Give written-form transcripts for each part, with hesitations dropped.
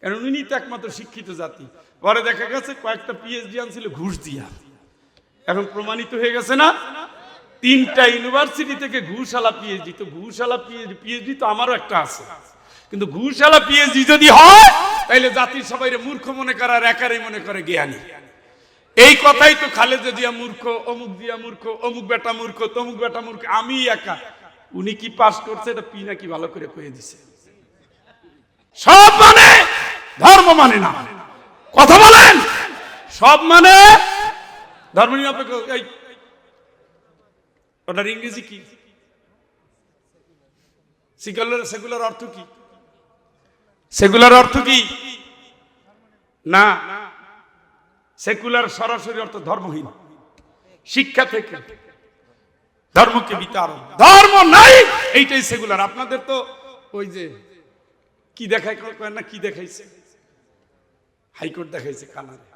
কারণ উনি তো একমাত্র শিক্ষিত জাতি। পরে দেখা গেছে কয়েকটা পিএইচডি আনছিল ঘুষ দিয়া, এখন প্রমাণিত হয়ে গেছে না 3টা ইউনিভার্সিটি থেকে ঘুষালা পিএইচডি। তো ঘুষালা পিএইচডি তো আমারও একটা আছে, কিন্তু ঘুষালা পিএইচডি যদি হয় তাহলে জাতির সবাইরে মূর্খ মনে করে আর একারই মনে করে জ্ঞানী। এই কথাই তো খালেদা জিয়া মূর্খ, অমুক জিয়া মূর্খ, অমুক বেটা মূর্খ, তমুক বেটা মূর্খ, আমি একা। উনি কি পাস করছে এটা পি নাকি ভালো করে কয়ে দিছে। সব মানে ধর্ম মানে না, কথা বলেন। সব মানে ধর্ম নিরপেক্ষ। এই ওটার ইংরেজি কি? সেকুলার অর্থ কি? সেকুলার অর্থ কি? না, সেকুলার সরাসরি অর্থ ধর্মহীন। শিক্ষা থেকে ধর্মকে বিতাড়ন, ধর্ম নাই, এইটাই সেকুলার। আপনাদের তো ওই যে কি দেখায় না, কি দেখাইছে হাইকোর্ট দেখাইছে কানাডা,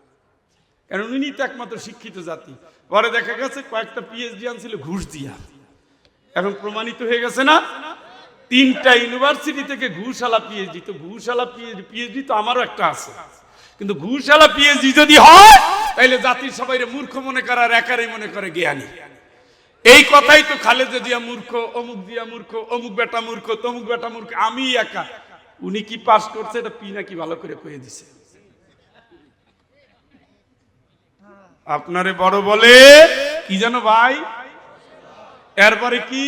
কারণ উনি তো একমাত্র শিক্ষিত জাতি। পরে দেখা গেছে কয়েকটা পিএইচডি আনছিল ঘুষ দিয়া, এখন প্রমাণিত হয়ে গেছে না 3টা ইউনিভার্সিটি থেকে ঘুষালা পিএইচডি। তো ঘুষালা পিএইচডি তো আমারও একটা আছে, কিন্তু ঘুষালা পিএইচডি যদি হয় তাহলে জাতির সবাইরে মূর্খ মনে করে আর একারই মনে করে জ্ঞানী। এই কথাই তো খালেদা জিয়া মূর্খ, অমুক জিয়া মূর্খ, অমুক বেটা মূর্খ, তমুক বেটা মূর্খ, আমি একা। উনি কি পাস করছে এটা পি নাকি ভালো করে কয়ে দিছে। আপনারে বড় বলে কি জানো ভাই, এরপরে কি?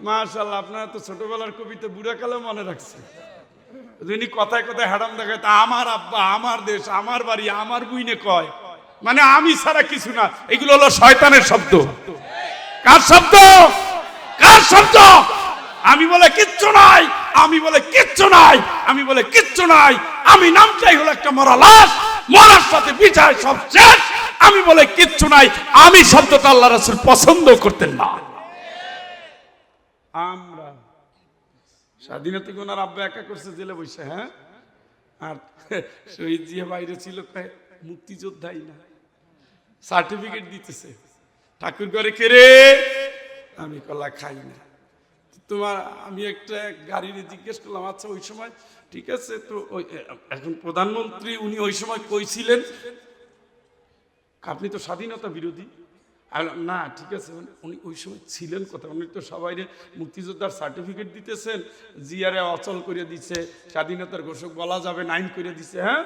মাশাআল্লাহ, আপনারা তো ছোটবেলার কবিতা বুড়া কালে মনে রাখছে। উনি কথায় কথায় হারাম দেখায়, তা আমার আব্বা, আমার দেশ, আমার বাড়ি, আমার বুইনে কয়, মানে আমি ছাড়া কিছু না। এগুলো হলো শয়তানের শব্দ। কার শব্দ? কার শব্দ? আমি বলে কিচ্ছু নাই, আমি বলে কিচ্ছু নাই, আমি বলে কিচ্ছু নাই। আমি নামটাই হলো একটা মরা লাশ, মরার সাথে বিচার সব শেষ। আমি বলে কিচ্ছু নাই। আমি শব্দটা আল্লাহ রাসূল পছন্দ করতেন না। আমরা স্বাধীনতা ওনার আব্বা একা করছে জেলে বসে, হ্যাঁ। আর শহীদ জিয়া বাইরে ছিল, মুক্তিযোদ্ধাই না, সার্টিফিকেট দিতেছে। ঠাকুর ঘরে কেড়ে আমি কলা খাই না। তোমার আমি একটা গাড়ির জিজ্ঞেস করলাম, আচ্ছা ওই সময় ঠিক আছে তো, ওই এখন প্রধানমন্ত্রী উনি ওই সময় কইছিলেন আপনি তো স্বাধীনতা বিরোধী। না ঠিক আছে, উনি ওই সময় ছিলেন কোথায়? উনি তো সবাই মুক্তিযোদ্ধার সার্টিফিকেট দিতেছেন, জিয়ারে অচল করে দিচ্ছে, স্বাধীনতার ঘোষক বলা যাবে নাইন করে দিচ্ছে, হ্যাঁ।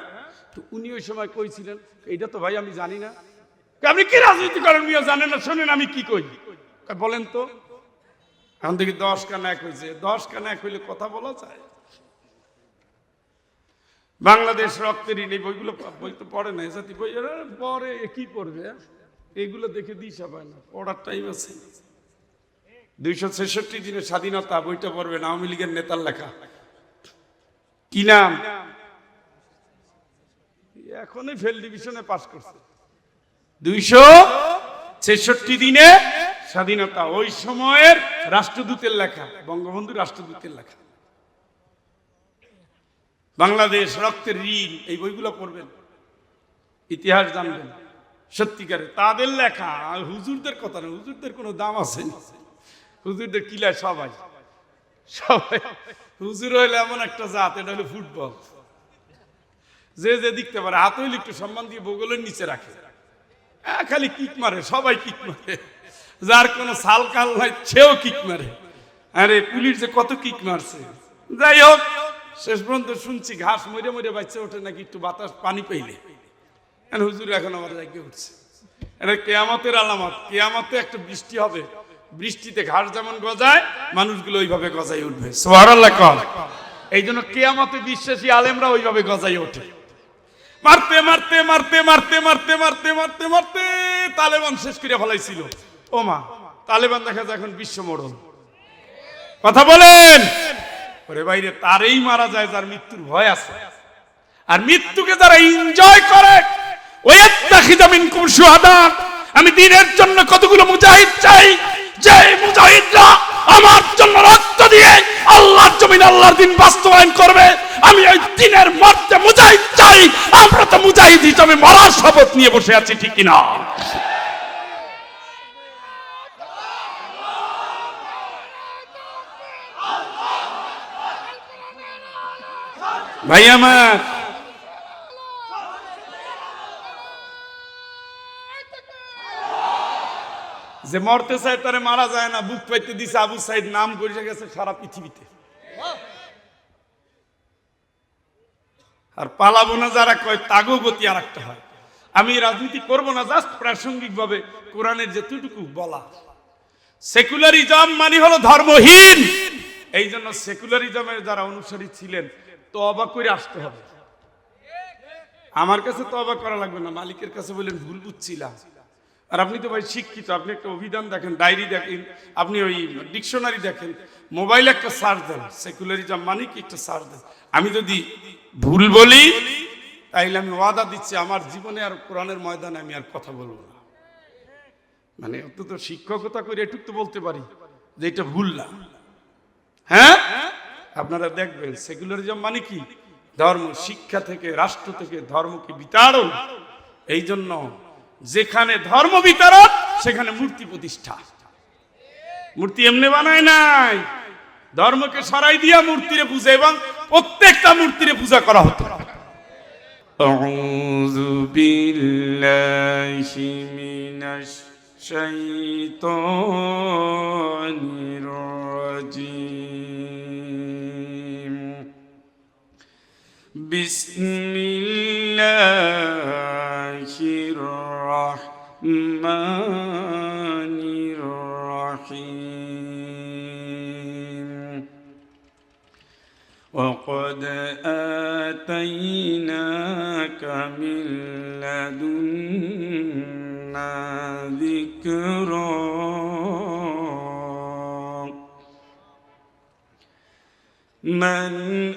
তো উনি ওই সময় কইছিলেন, এটা তো ভাই আমি জানি না। আপনি কি রাজনীতি করেন মিয়া, জানেন না? শোনেন আমি কি কই, বলেন তো। এখন দেখি 10 কানা এক হয়েছে। 10 কানা এক হইলে কথা বলা যায়? বাংলাদেশ রক্তের ঋণ, এই বইগুলো বই তো পড়ে না, জাতি বই পরে কি পড়বে? এইগুলো দেখে দিশা পায় না, পড়ার টাইম আছে। 266 দিনের স্বাধীনতা বইটা পড়বেন, আওয়ামী লীগের নেতার লেখা। কি নাম? এখনই ফেল ডিভিশনে পাস করছে। 266 দিনে স্বাধীনতা, ওই সময়ের রাষ্ট্রদূতের লেখা, বঙ্গবন্ধু রাষ্ট্রদূতের লেখা। বাংলাদেশ রক্তের ঋণ, এই বইগুলো পড়বেন, ইতিহাস জানবেন সত্যিকারে, তাদের লেখা। আর হুজুরদের কথা না, হুজুরদের কোনো দাম আছে না, হুজুরদের কিলায় সবাই সবাই। হুজুর হইলে এমন একটা জাত, এটা হলো ফুটবল, যে যে দেখতে পারে হাত হইলে একটু সম্মান দিয়ে বগলের নিচে রাখে, খালি কিক মারে, সবাই কিক মারে, যার কোনো সাল কাল নাই সেও কিক মারে। আরে পুলিশ যে কত কিক মারছে। যাই হোক, শেষ পর্যন্ত শুনছি ঘাস মরে মরে বাচ্চা ওঠে নাকি একটু বাতাস পানি পাইলে। হুজুর এখন আমার জায়গায় উঠছে, এটা কিয়ামতের আলামত। কিয়ামতে একটা বৃষ্টি হবে, বৃষ্টিতে ঘাস যেমন গজায় মানুষগুলো ওইভাবে গজাই উঠবে। সুবহানাল্লাহ কর। এই জন্য কিয়ামতে বিশ্বাসী আলেমরা ওইভাবে গজাই ওঠে। মারতে মারতে মারতে মারতে মারতে মারতে মারতে মারতে তালেবান শেষ করে ফেলাইছিল। ও মা, তালেবান দেখা যায় এখন বিশ্ব মরণ। কথা বলেন। ওরে বাইরে, তারই মারা যায় যার মৃত্যুর ভয় আছে। আর মৃত্যুকে যারা এনজয় করে, আমি দিনের জন্য কতগুলো মুজাহিদ চাই, যে মুজাহিদরা আমার জন্য রক্ত দিয়ে আল্লাহর জমিন আল্লাহর দিন বাস্তবায়ন করবে। আমি ওই দিনের মর্তে মুজাহিদ চাই। আমরা তো মুজাহিদ হিসাবে মরার শপথ নিয়ে বসে আছি, ঠিক কিনা? ভাই আমার, যে মরতে চায় তারে মারা যায় না, বুক পাইতে দিছে আবু সাইদ নাম করে গেছে সারা পৃথিবীতে। আর পালাবো না যারা কয় তাগো গতি আর একটা হয়। আমি রাজনীতি করব না, জাস্ট প্রাসঙ্গিক ভাবে কোরআনের যেটুকু বলা। সেকুলারিজম মানে হলো ধর্মহীন। এই জন্য সেকুলারিজমের যারা অনুসারী ছিলেন তওবা করে আসতে হবে। আমার কাছে তওবা করা লাগবে না, মালিকের কাছে বলেন ভুল বুঝছিলাম। আর আপনি তো ভাই শিক্ষিত, আপনি একটা অভিধান দেখেন, ডায়েরি দেখেন, আপনি ওই ডিকশনারি দেখেন, মোবাইলে একটা সার্চ দেন, সেকুলারিজম মানে কি একটা সার্চ দেন। আমি যদি ভুল বলি তাইলে আমি ওয়াদা দিচ্ছি আমার জীবনে আর কোরআনের ময়দানে আমি আর কথা বলবো না। মানে অন্তত শিক্ষকতা করে এটুকু তো বলতে পারি যে এটা ভুল না। হ্যাঁ, আপনারা দেখবেন সেকুলারিজম মানে কি, ধর্ম শিক্ষা থেকে, রাষ্ট্র থেকে ধর্মকে বিতাড়ন। এই জন্য যেখানে ধর্ম বিতাড়ন সেখানে মূর্তি প্রতিষ্ঠা। মূর্তি এমনি বানায় নাই, ধর্মকে সরাই দিয়া মূর্তিরে পূজা, এবং প্রত্যেকটা মূর্তিরে পূজা করা হতো। আউযু বিল্লাহি মিনাশ শাইতানির রাজীম। বিসমিল্লাহির রাহমানির রাহিম। وقد آتيناك من لدنا ذكرا من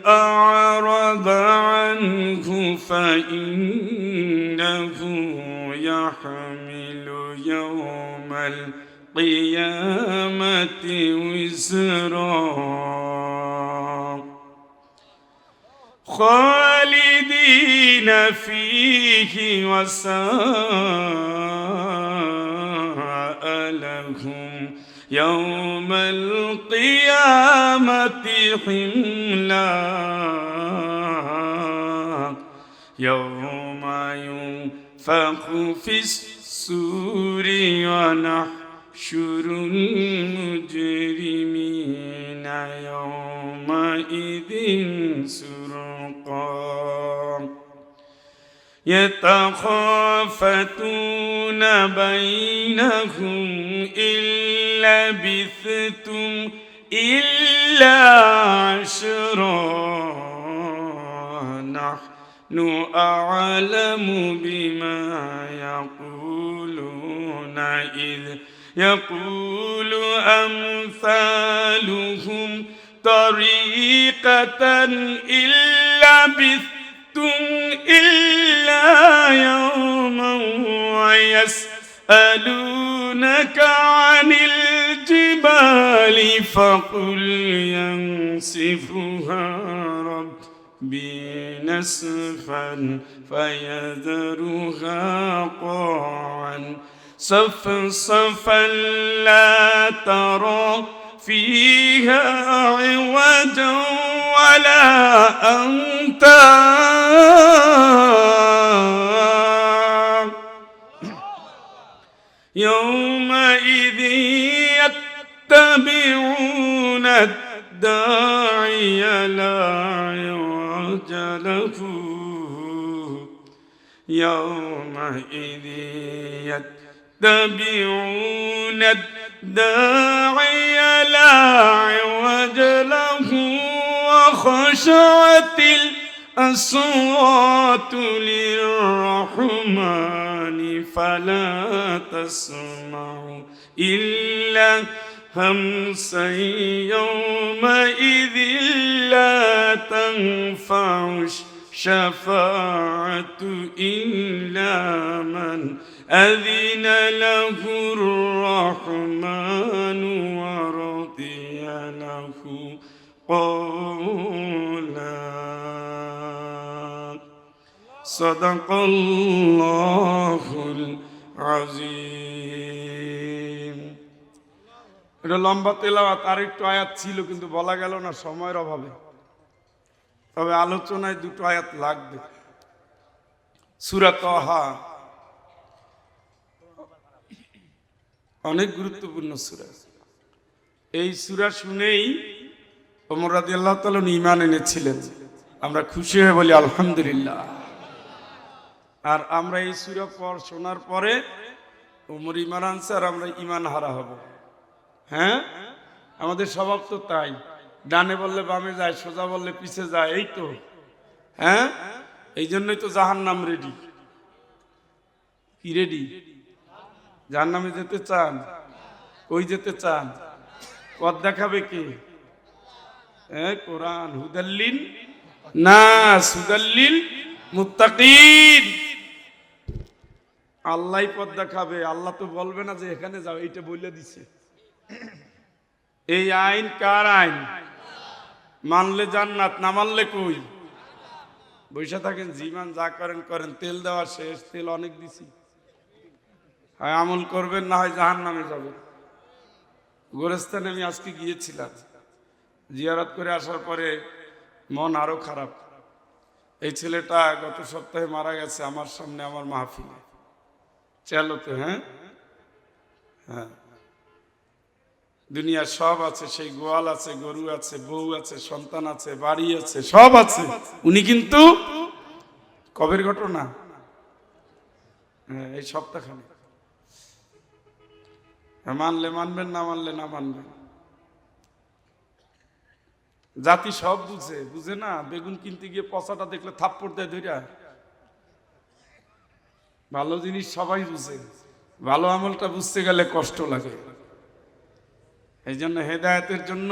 أعرض عنه فإنه يحمل يوم القيامة وزرا خالدين فيه وساء لهم يوم القيامة حملا يوم ينفخ في الصور ونحشر المجرمين يومئذ زرقا يتخافتون بينهم إن لبثتم إلا عشرا نحن أعلم بما يقولون إذ يقول أمثالهم طريقة إن لبثتم إلا يوما ويسألونك عن الجبال فقل ينسفها ربي نسفا فيذرها قاعا صفصفا لا ترى فيها عوجا ولا أمتا يومئذ يتبعون الداعي لا عوج له يومئذ يتبعون الداعي لا عوج له وخشعت الأصوات للرحمن فلا تسمع إلا همسا يومئذ لا تنفع الشفاعة إلا من أذن له الرحمن ورضي له قولا صدق الله العظيم. এটা লম্বা তেলাওয়াত, আর একটু আয়াত ছিল কিন্তু বলা গেল না সময়ের অভাবে। তবে আলোচনায় দুটো আয়াত লাগবে। সূরা তাহা অনেক গুরুত্বপূর্ণ সূরা। এই সূরা শুনেই ওমর রাদিয়াল্লাহু তাআলা ঈমান এনেছিলেন। আমরা খুশি হয়ে বলি আলহামদুলিল্লাহ। আর আমরা এই সূরা শোনার পরে ওমর ঈমান আনছে আর আমরা ঈমান হারা হব। হ্যাঁ, আমাদের স্বভাব তো তাই, ডানে বললে বামে যায়, সোজা বললে পিছে যায়, এই তো। হ্যাঁ, এই জন্যই তো জাহান্নাম রেডি। কি রেডি? জাহান্নামে যেতে চান? কই যেতে চান? পথ দেখাবে কে? কোরআন। হুদাল্লিন নাস হুদাল্লিল মুত্তাকিন। আল্লাহই পথ দেখাবে। আল্লাহ তো বলবে না যে এখানে যাও, এইটা বলে দিছে। এই আইন কার আইন? মানলে জান্নাত, না মানলে কই? বৈশা থাকেন, জীবন যা করেন করেন, তেল দেওয়া শেষ, তেল অনেক দিছি, হয় আমল করবেন না হয় জাহান্নামে যাবেন। গোরস্থানে আমি আজকে গিয়েছিলাম, জিয়ারত করে আসার পরে মন আরো খারাপ। এই ছেলেটা গত সপ্তাহে মারা গেছে আমার সামনে, আমার মাহফিলে। চালোতে। হ্যাঁ হ্যাঁ, দুনিয়ার সব আছে, সেই গোয়াল আছে, গরু আছে, বউ আছে, সন্তান আছে, বাড়ি আছে, সব আছে। উনি কিন্তু কবের ঘটনা? হ্যাঁ, এই সপ্তাহখানে। মানলে মানবেন, না মানলে না মানবেন। জাতি সব বুঝে, বুঝে না? বেগুন কিনতে গিয়ে পচাটা দেখলে থাপ্পড় দেয় ধইরা। ভালো জিনিস সবাই বুঝে, ভালো আমলটা বুঝতে গেলে কষ্ট লাগে। এই জন্য হেদায়েতের জন্য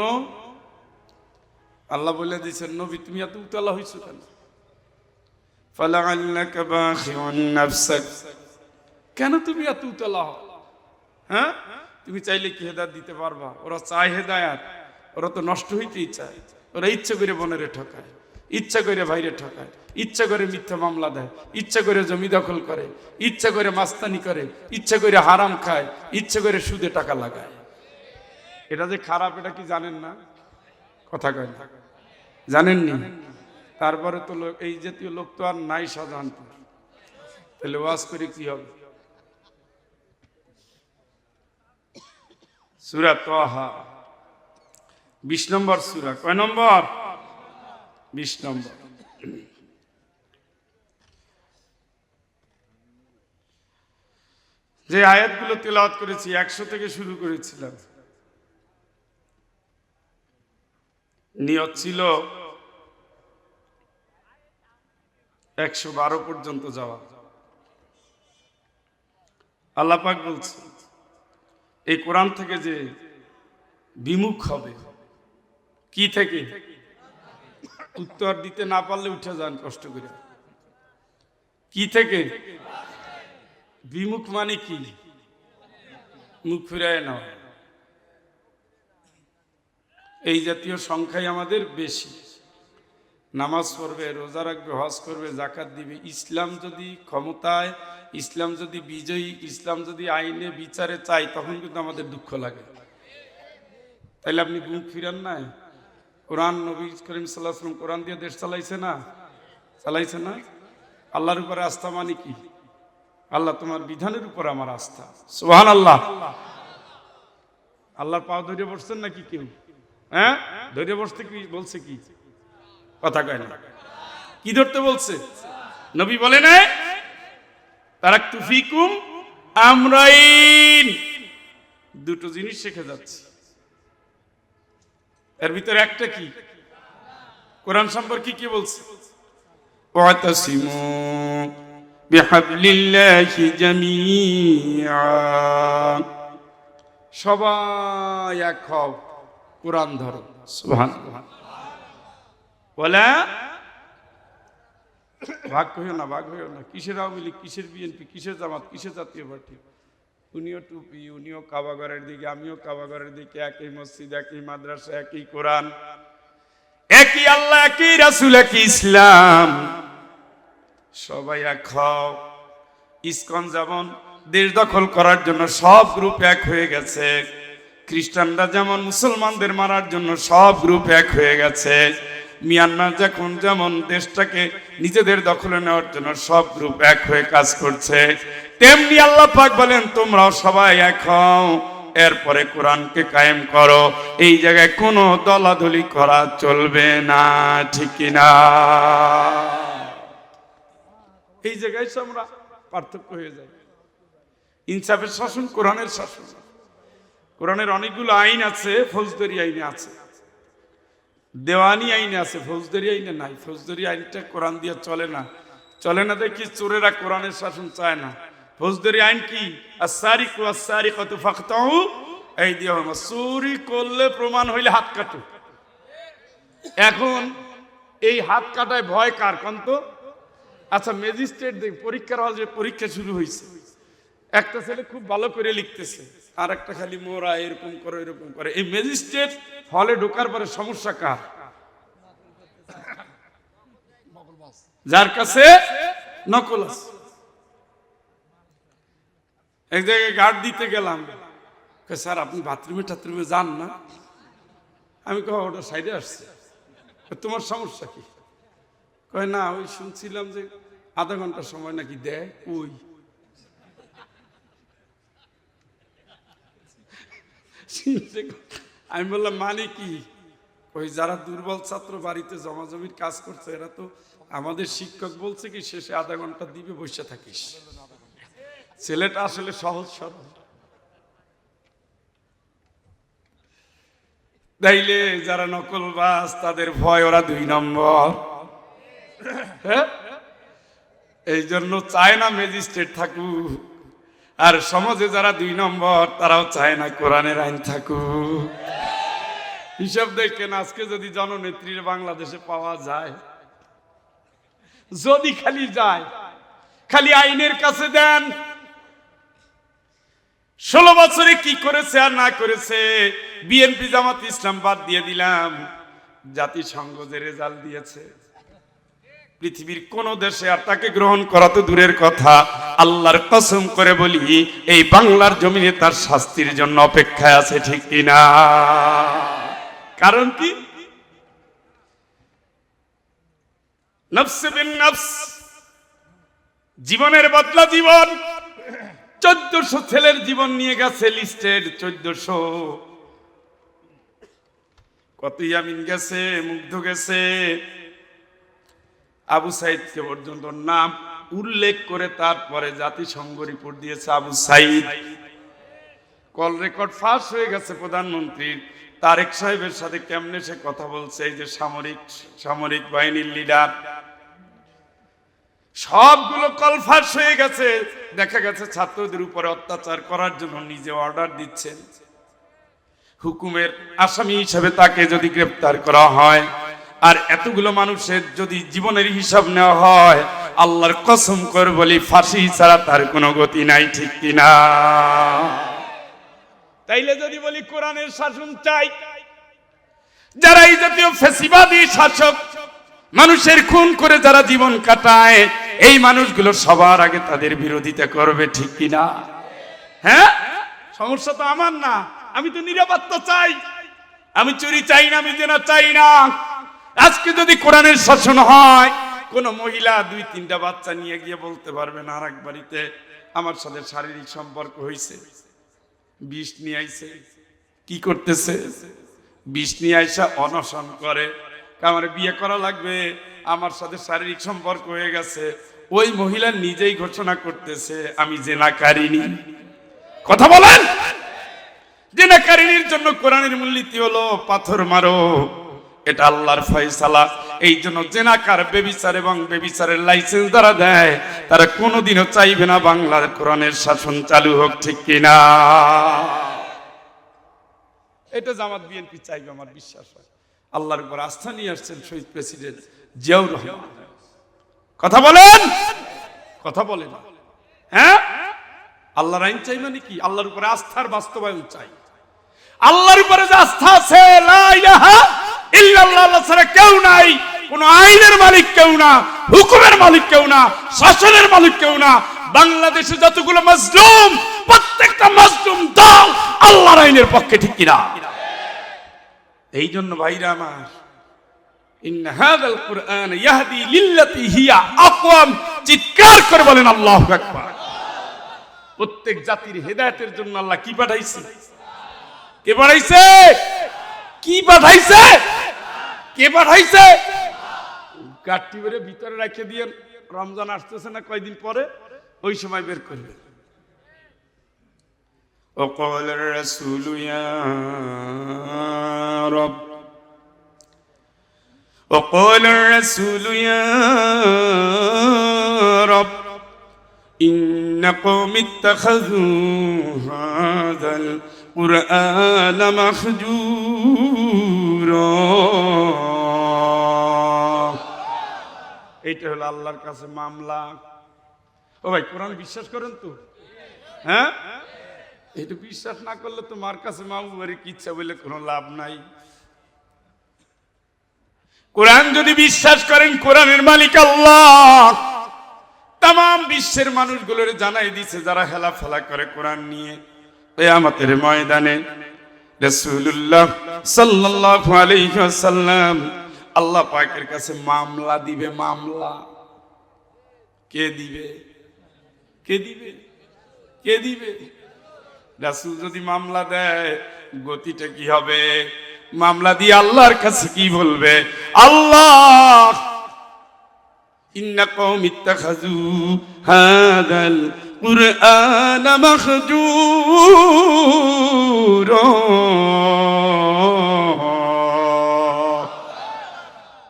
আল্লাহ বলে দিয়েছেন, নবী তুমি এত উতলা হইছো কেন? ফালাআল্লাকা বাখিউন নাফসাক, কেন তুমি এত উতলা হও? হ্যাঁ, তুমি চাইলে কি হেদায়েত দিতে পারবা? ওরা চায় হেদায়েত, ওরা তো নষ্ট হইতেই চায়। ওরা ইচ্ছা করে বনেরে ঠকায়, ইচ্ছা করে ভাইরে ঠকায়, ইচ্ছা করে মিথ্যা মামলা দেয়, ইচ্ছা করে জমি দখল করে, ইচ্ছা করে মাস্তানি করে, ইচ্ছা করে হারাম খায়, ইচ্ছা করে সুদে টাকা লাগায়। এটা যে খারাপ, এটা কি জানেন না? কথা কয় না, জানেননি? তারপরে তো এই জাতীয় লোক তো আর নাই শাহজাহানপুর। তাহলে ওয়াজ করে কি হবে? সূরা তাহা 20 নম্বর সূরা। কয় নম্বর? 20 নম্বর। যে আয়াতগুলো তেলাওয়াত করেছি 100 থেকে শুরু করেছিলাম। নিয়ত ছিল 112 পর্যন্ত যাওয়া। আল্লাহ পাক বলছে এই কোরআন থেকে যে বিমুখ হবে, কি থেকে? উত্তর দিতে না পারলে উঠে যান কষ্ট করে। কি থেকে? বিমুখ মানে কি? মুখ ফিরায় না। এই জাতীয় সংখ্যাই আমাদের বেশি। নামাজ পড়বে, রোজা রাখবে, হজ করবে, জাকাত দিবে। ইসলাম যদি ক্ষমতায়, ইসলাম যদি বিজয়ী, ইসলাম যদি আইনে বিচারে চাই, তখন কিন্তু আমাদের দুঃখ লাগে। তাইলে আপনি মুখ ফিরান নাই? কোরআন, নবী করিম সাল্লাল্লাহু আলাইহি ওয়াসাল্লাম কোরআন দিয়ে দেশ চালাইছে না? চালাইছে না? আল্লাহর উপরে আস্থা মানে কি? আল্লাহ তোমার বিধানের উপর আমার আস্থা। সুবহানাল্লাহ। আল্লাহর পাও ধরে বসছেন নাকি কেউ? হ্যাঁ, ধরে বসতে কি বলছে? কি কথা কয় না? কি ধরতে বলছে? নবী বলে না তারাকতু ফিকুম আমরাইন, দুটো জিনিস শিখে যাচ্ছে। এর ভিতরে একটা কি? কোরআন সম্পর্কে কি বলছে? ওয়াতাসিমু বিহাবলিল্লাহি জামিআ, সবাই এক হও, কোরআন ধরো। সুবহানাল্লাহ। বলে ভাগ হইও না, ভাগ হইও না। কিসের আওয়ামী লীগ, কিসের বিএনপি, কিসের জামাত, কিসের জাতীয় পার্টি? উনিও টুপি, উনিও কাবাঘরের দিকে, আমিও কাবাঘরের দিকে, একই মসজিদ, একই মাদ্রাসা, একই কোরআন, একই আল্লাহ, একই রাসূল, একই ইসলাম। সবাই এক হও। ইসকন যেমন দেশ দখল করার জন্য সব গ্রুপ এক হয়ে গেছে, খ্রিস্টানরা যেমন মুসলমানদের মারার জন্য সব গ্রুপ এক হয়ে গেছে, মিয়ানমার যখন যেমন দেশটাকে নিজেদের দখলে নেওয়ার জন্য সব গ্রুপ এক হয়ে কাজ করছে, তেমনি আল্লাহ পাক বলেন তোমরাও সবাই এক হও, এরপরে কোরআনকে কায়েম করো। এই জায়গায় কোনো দলাদলি করা চলবে না, ঠিক কিনা? এই জায়গায় আমরা পার্থক্য হয়ে যায়। ইনসাফের শাসন, কোরআনের শাসন। কোরআনের অনেকগুলো আইন আছে, ফৌজদারি আইনে আছে, দেওয়ানি আইনে আছে, ফৌজদারি আইনে নাই। ফৌজদারি আইনটা কোরআন দিয়ে চলে না, চলে না দেখি চোরেরা কোরআনের শাসন চায় না। ফৌজদারি আইন কি? আস-সারিকু আস-সারিকাতু ফাকতাউ আইদিয়াহুমা, চুরি করলে প্রমাণ হইলে হাত কাটো। এখন এই হাত কাটায় ভয় কার কন্ত? আচ্ছা, ম্যাজিস্ট্রেট দেখ, পরীক্ষার হল যে পরীক্ষা শুরু হয়েছে, একটা ছেলে খুব ভালো করে লিখতেছে, আর একটা খালি মোরা এরকম করে এরকম করে। এই ম্যাজিস্ট্রেট হলে ঢোকার পরে সমস্যা কার? যার কাছে নকল আছে। এক জায়গায় গার্ড দিতে গেলাম, স্যার আপনি বাথরুমে টাথরুমে যান না? আমি কহ ওটা সাইডে আসছে। তোমার সমস্যা কি? কয় না, ওই শুনছিলাম যে আধা ঘন্টা সময় নাকি দেয়। ওই আমি বললাম মানে কি? ওই যারা দুর্বল ছাত্র বাড়িতে জমাজমির কাজ করছে, এরা তো আমাদের শিক্ষক বলছে কি শেষে আধা ঘন্টা দিবে, বসে থাকিস। ছেলেটা আসলে সহজ সরল। তাইলে যারা নকলবাজ তাদের ভয়, ওরা 2 নম্বর। হ্যাঁ, এই জন্য চায় না ম্যাজিস্ট্রেট থাকুক। আর সমাজে যারা 2 নম্বর, তারাও চায় না কোরআনের আইন থাকুক। হিসাব দেখেন, আজকে যদি জননেত্রীর বাংলাদেশে পাওয়া যায়, যদি খালি যায়, খালি আইনের কাছে দেন, 16 বছরে কি করেছে আর না করেছে। বিএনপি জামাত ইসলাম বাদ দিয়ে দিলাম, জাতিসংঘ যে রেজাল্ট দিয়েছে, পৃথিবীর কোন দেশে আর তাকে গ্রহণ করা তো দূরের কথা, আল্লাহর কসম করে বলি এই বাংলার জমিনে তার শাস্তির জন্য অপেক্ষায় আছে, ঠিক কিনা? কারণ কি? নফসে বিন নফস, জীবনের বদলা জীবন। 1400 ছেলের জীবন নিয়ে গেছে লিস্টেড, 1400। কত ইয়ামিন গেছে, মুগ্ধ গেছে, আবু সাইদকে পর্যন্ত নাম উল্লেখ করে তারপরে জাতিসংঘ রিপোর্ট দিয়েছে আবু সাইদ। কল রেকর্ড ফাঁস হয়ে গেছে প্রধানমন্ত্রীর। তারেক সাহেবের সাথে কেমনে সে কথা বলছে, এই যে সামরিক বাহিনীর লিডার, সবগুলো কল ফাঁস হয়ে গেছে। দেখা গেছে ছাত্রদের উপরে অত্যাচার করার জন্য নিজে অর্ডার দিচ্ছেন। হুকুমের আসামি হিসেবে তাকে যদি গ্রেফতার করা হয়, আর এতগুলো মানুষের যদি জীবনের হিসাব নেওয়া হয়, আল্লাহর কসম করে বলি ফাঁসি ছাড়া তার কোনো গতি নাই, ঠিক কিনা? তাইলে যদি বলি কোরআনের শাসন চাই, যারা এই জাতীয় ফ্যাসিবাদী শাসক, মানুষের খুন করে যারা জীবন কাটায়, এই মানুষগুলো সবার আগে তাদের বিরোধিতা করবে, ঠিক কিনা? হ্যাঁ, সমস্যা তো আমার না, আমি তো নিরাপত্তা চাই, আমি চুরি চাই না, আমি জেনা চাই না। আজকে যদি কোরআনের শাসন হয়, কোন মহিলা 2-3টা বাচ্চা নিয়ে গিয়ে বলতে পারবে না আর এক বাড়িতে আমার সাথে শারীরিক সম্পর্ক হয়েছে, বিষ নিয়ে আইছে। কি করতেছে? বিষ নিয়ে আইসা অনশন করে, আমার বিয়ে করা লাগবে, আমার সাথে শারীরিক সম্পর্ক হয়ে গেছে। ওই মহিলা নিজেই ঘোষণা করতেছে আমি জেনাকারিনী। কথা বলেন, জেনাকারিনীর জন্য কোরআনের মূলনীতি হলো পাথর মারো, এটা আল্লাহর ফয়সালা। এই জন্য জেনাকার, বেবিচার এবং বেবিচারের লাইসেন্স যারা দেয়, তারা কোনোদিনও চাইবে না বাংলার কোরআনের শাসন চালু হোক, ঠিক কিনা? এটা জামাত বিএনপি চাইবে, আমার বিশ্বাস হয়। আল্লাহর উপর আস্থা নিয়ে আসছেন শহীদ প্রেসিডেন্ট জিয়াউর রহমান। কথা বলেন, কথা বলেন। হ্যাঁ, আল্লাহর আইন চাই মানে কি? আল্লাহর উপরে আস্থার বাস্তবায়ন চাই। আল্লাহর উপরে যে আস্থা আছে, লা ইলাহা ইল্লাল্লাহ, আল্লাহ ছাড়া কেউ নাই, কোন আইনের মালিক কেউ না, হুকুমের মালিক কেউ না, শাসনের মালিক কেউ না। বাংলাদেশে যতগুলো মাজলুম, প্রত্যেকটা মাজলুম দল আল্লাহর আইনের পক্ষে, ঠিক কিনা? এই জন্য ভাইরা আমার, ইন্না হাযাল কুরআন ইয়াহদি লিল্লাতী হিয়া আকওয়াম। চিৎকার করে বলেন আল্লাহু আকবার। প্রত্যেক জাতির হেদায়েতের জন্য আল্লাহ কি পাঠাইছে? কে পাঠাইছে? কি পাঠাইছে? কে পাঠাইছে? গাট্টি বেরে ভিতরে রেখে দিয়ে রমজান আসতেছে না কয়দিন পরে, ওই সময় বের করবে। وقال الرسول يا رب وقال الرسول يا رب إن قوم اتخذوا هذا القرآن مهجورا। এইটা হলো আল্লাহর কাছে মামলা। ও ভাই, কোরআন বিশ্বাস করেন তো? হ্যাঁ, এটা বিশ্বাস না করলে তো মার কাছে মামুবাড়ি ইচ্ছা বলে কোনো লাভ নাই। কোরআন যদি বিশ্বাস করেন, কোরআনের মালিক আল্লাহ তাম বিশ্বের মানুষগুলোর জানাই দিছে যারা হেলাফেলা করে কোরআন নিয়ে, কিয়ামতের ময়দানে রাসূলুল্লাহ সাল্লাল্লাহু আলাইহি ওয়াসাল্লাম আল্লাহ পাকের কাছে মামলা দিবে। মামলা কে দিবে? কে দিবে? কে দিবে? রাসূল যদি মামলা দেয়, গতিটা কি হবে? মামলা দিয়ে আল্লাহর কাছে কি বলবে? আল্লাহ, ইন্না কওমি ইত্তাখাযু হাযাল কুরআনা মাহজুরা।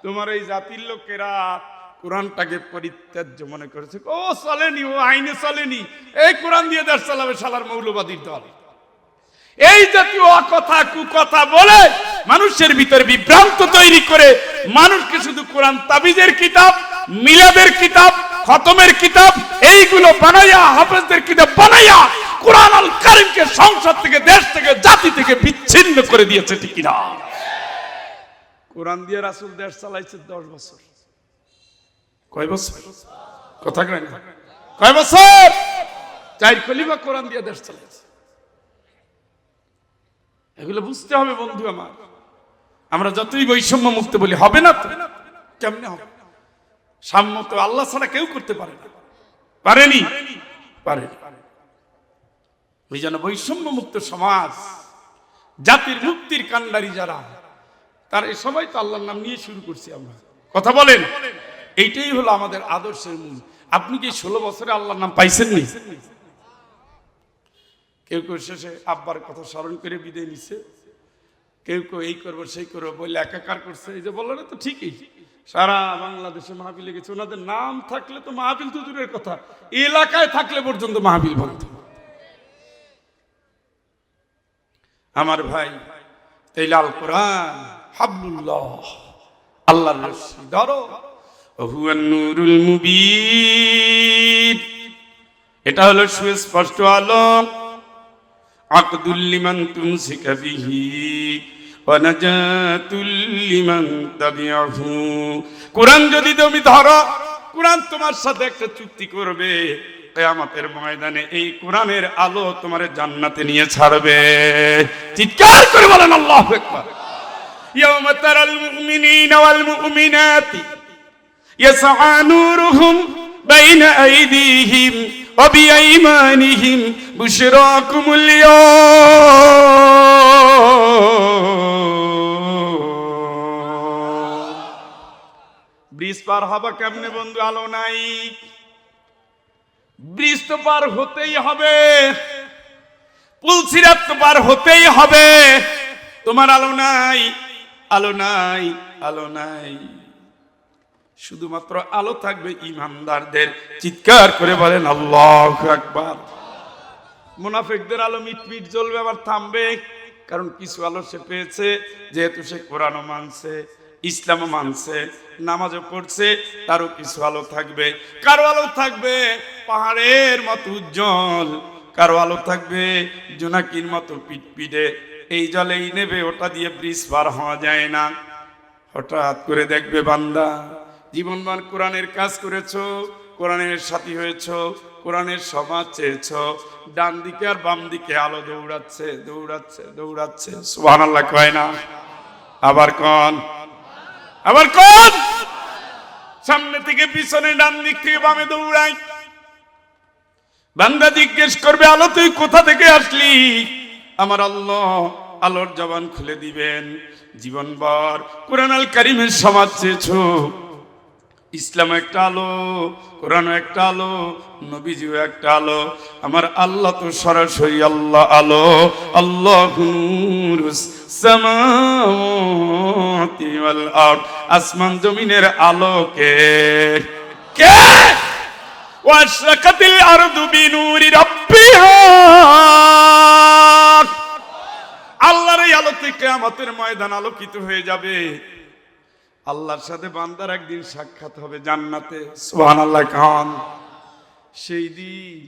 তোমার এই জাতির লোকেরা কোরআনটাকে পরিত্যাজ্য মনে করেছে। ও চলেনি, ও আইনে চলেনি, এই কোরআন দিয়ে দেশ চালাবে শালার মৌলবাদীর দল। এই জাতীয় অকথা কুকথা বলে মানুষের ভিতরে বিভ্রান্ত তৈরি করে মানুষকে শুধু কোরআন তাবিজের কিতাব, মিলাদের কিতাব, খতমের কিতাব এইগুলো বানাইয়া, হাফেজদের কিতাব বানাইয়া কোরআন আল কারীমকে সংসদ থেকে, দেশ থেকে, জাতি থেকে বিচ্ছিন্ন করে দিয়েছে, ঠিক না? কোরআন দিয়ে রাসূল দেশ চালাইছে 10 বছর। কয় বছর? কথা কয় না। কয় বছর? 4 খলিফা কোরআন দিয়ে দেশ চালাইছে। এগুলো বুঝতে হবে বন্ধু আমার। আমরা যতই বৈষম্য মুক্ত বলি, হবে না তো। কেমনে হবে? সাম্য তো আল্লাহ ছাড়া কেউ করতে পারে না। পারেনি? পারে। ওই জন্য বৈষম্য মুক্ত সমাজ, জাতির মুক্তির কান্ডারি যারা, তার এই সবাই তো আল্লাহর নাম নিয়ে শুরু করছি আমরা। কথা বলেন, এইটাই হলো আমাদের আদর্শের মূল। আপনি কি 16 বছরে আল্লাহর নাম পাইছেন নি? কেউ কেউ শেষে আব্বার কথা স্মরণ করে বিদায় নিছে, কেউ কেউ এই করবো সেই করবো বলে একাকার করছে। এই যে বললেন তো ঠিকই, সারা বাংলাদেশে মাহফিলে গেছে, ওনাদের নাম থাকলে তো মাহফিল তো দূরের কথা, এলাকায় থাকলে পর্যন্ত মাহফিল বন্ধ। আমার ভাই, তাইলে আল কোরআন হাবলুল্লাহ, আল্লাহর রশি ধরো, হুয়ান নূরুল মুবিন, এটা হলো সুস্পষ্ট আলো। আকদুল লিমান তুমসিকা বিহি ওয়া নাজাতুল লিমান তাবিআহু। কোরআন যদি তুমি ধরো, কোরআন তোমার সাথে একটা চুক্তি করবে, কিয়ামতের ময়দানে এই কোরআনের আলো তোমার জান্নাতে নিয়ে ছাড়বে। চিৎকার করে বলেন আল্লাহু আকবার। ইয়াওমা তারাল মুমিনিনা ওয়াল মুমিনাতি ইয়াসআ নূরুহুম বাইনা আইদিহিম ওয়া বিআইমানিহিম বুশরাকুমুল ইয়াওম। ব্রিজ পার হবা কেমনে বন্ধু? আলো নাই, ব্রিজ তো পার হতেই হবে, পুলসিরাত তো পার হতেই হবে। তোমার আলো নাই, আলো নাই, আলো নাই। শুধুমাত্র আলো থাকবে ইমানদারদের। চিৎকার করে বলেন আল্লাহু আকবার। মুনাফিকদের আলো মিটমিট জ্বলবে, আবার থামবে, কারণ কিছু আলো সে পেয়েছে, যেহেতু সে কোরআনও মানছে, ইসলামও মানছে, নামাজও পড়ছে, তারও কিছু আলো থাকবে। কারো আলো থাকবে পাহাড়ের মতো উজ্জ্বল, কারো আলো থাকবে জোনাকির মতো পিটপিটে। এই জলেই নেবে, ওটা দিয়ে ব্রিজ পার হওয়া যায় না। হঠাৎ করে দেখবে বান্দা জীবনবান কোরআনের কাজ করেছো, কোরআনের সাথী হয়েছো, কোরআনের সমাজ চেয়েছো, ডান দিকে আর বাম দিকে আলো দৌড়াচ্ছে, দৌড়াচ্ছে, দৌড়াচ্ছে। সুবহানাল্লাহ কয় না? আবার কোন? আবার কোন সামনে থেকে পিছনে, ডান দিক থেকে বামে দৌড়ায়। বান্দা জিজ্ঞেস করবে, আলো তুই কোথা থেকে আসলি? আমার আল্লাহ আলোর জবান খুলে দিবেন। জীবনভর কোরআন আল কারীমের সমাজ চেয়েছো, ইসলাম একটা আলো, কোরআন একটা আলো, নবীজিও একটা আলো। আমার আল্লাহ তো সরাসরি আল্লাহ আলো। আল্লাহু নূরুস সামাওয়াতি ওয়াল আরদ, আসমান জমিনের আলোকে কে? ওয়াশরাকাতিল আরদু বিনূরি রাব্বিহা, আল্লাহর এই আলোতে কিয়ামতের ময়দান আলোকিত হয়ে যাবে। আল্লাহর সাথে বান্দার একদিন সাক্ষাৎ হবে জান্নাতে। সুবহানাল্লাহ খান। সেই দিন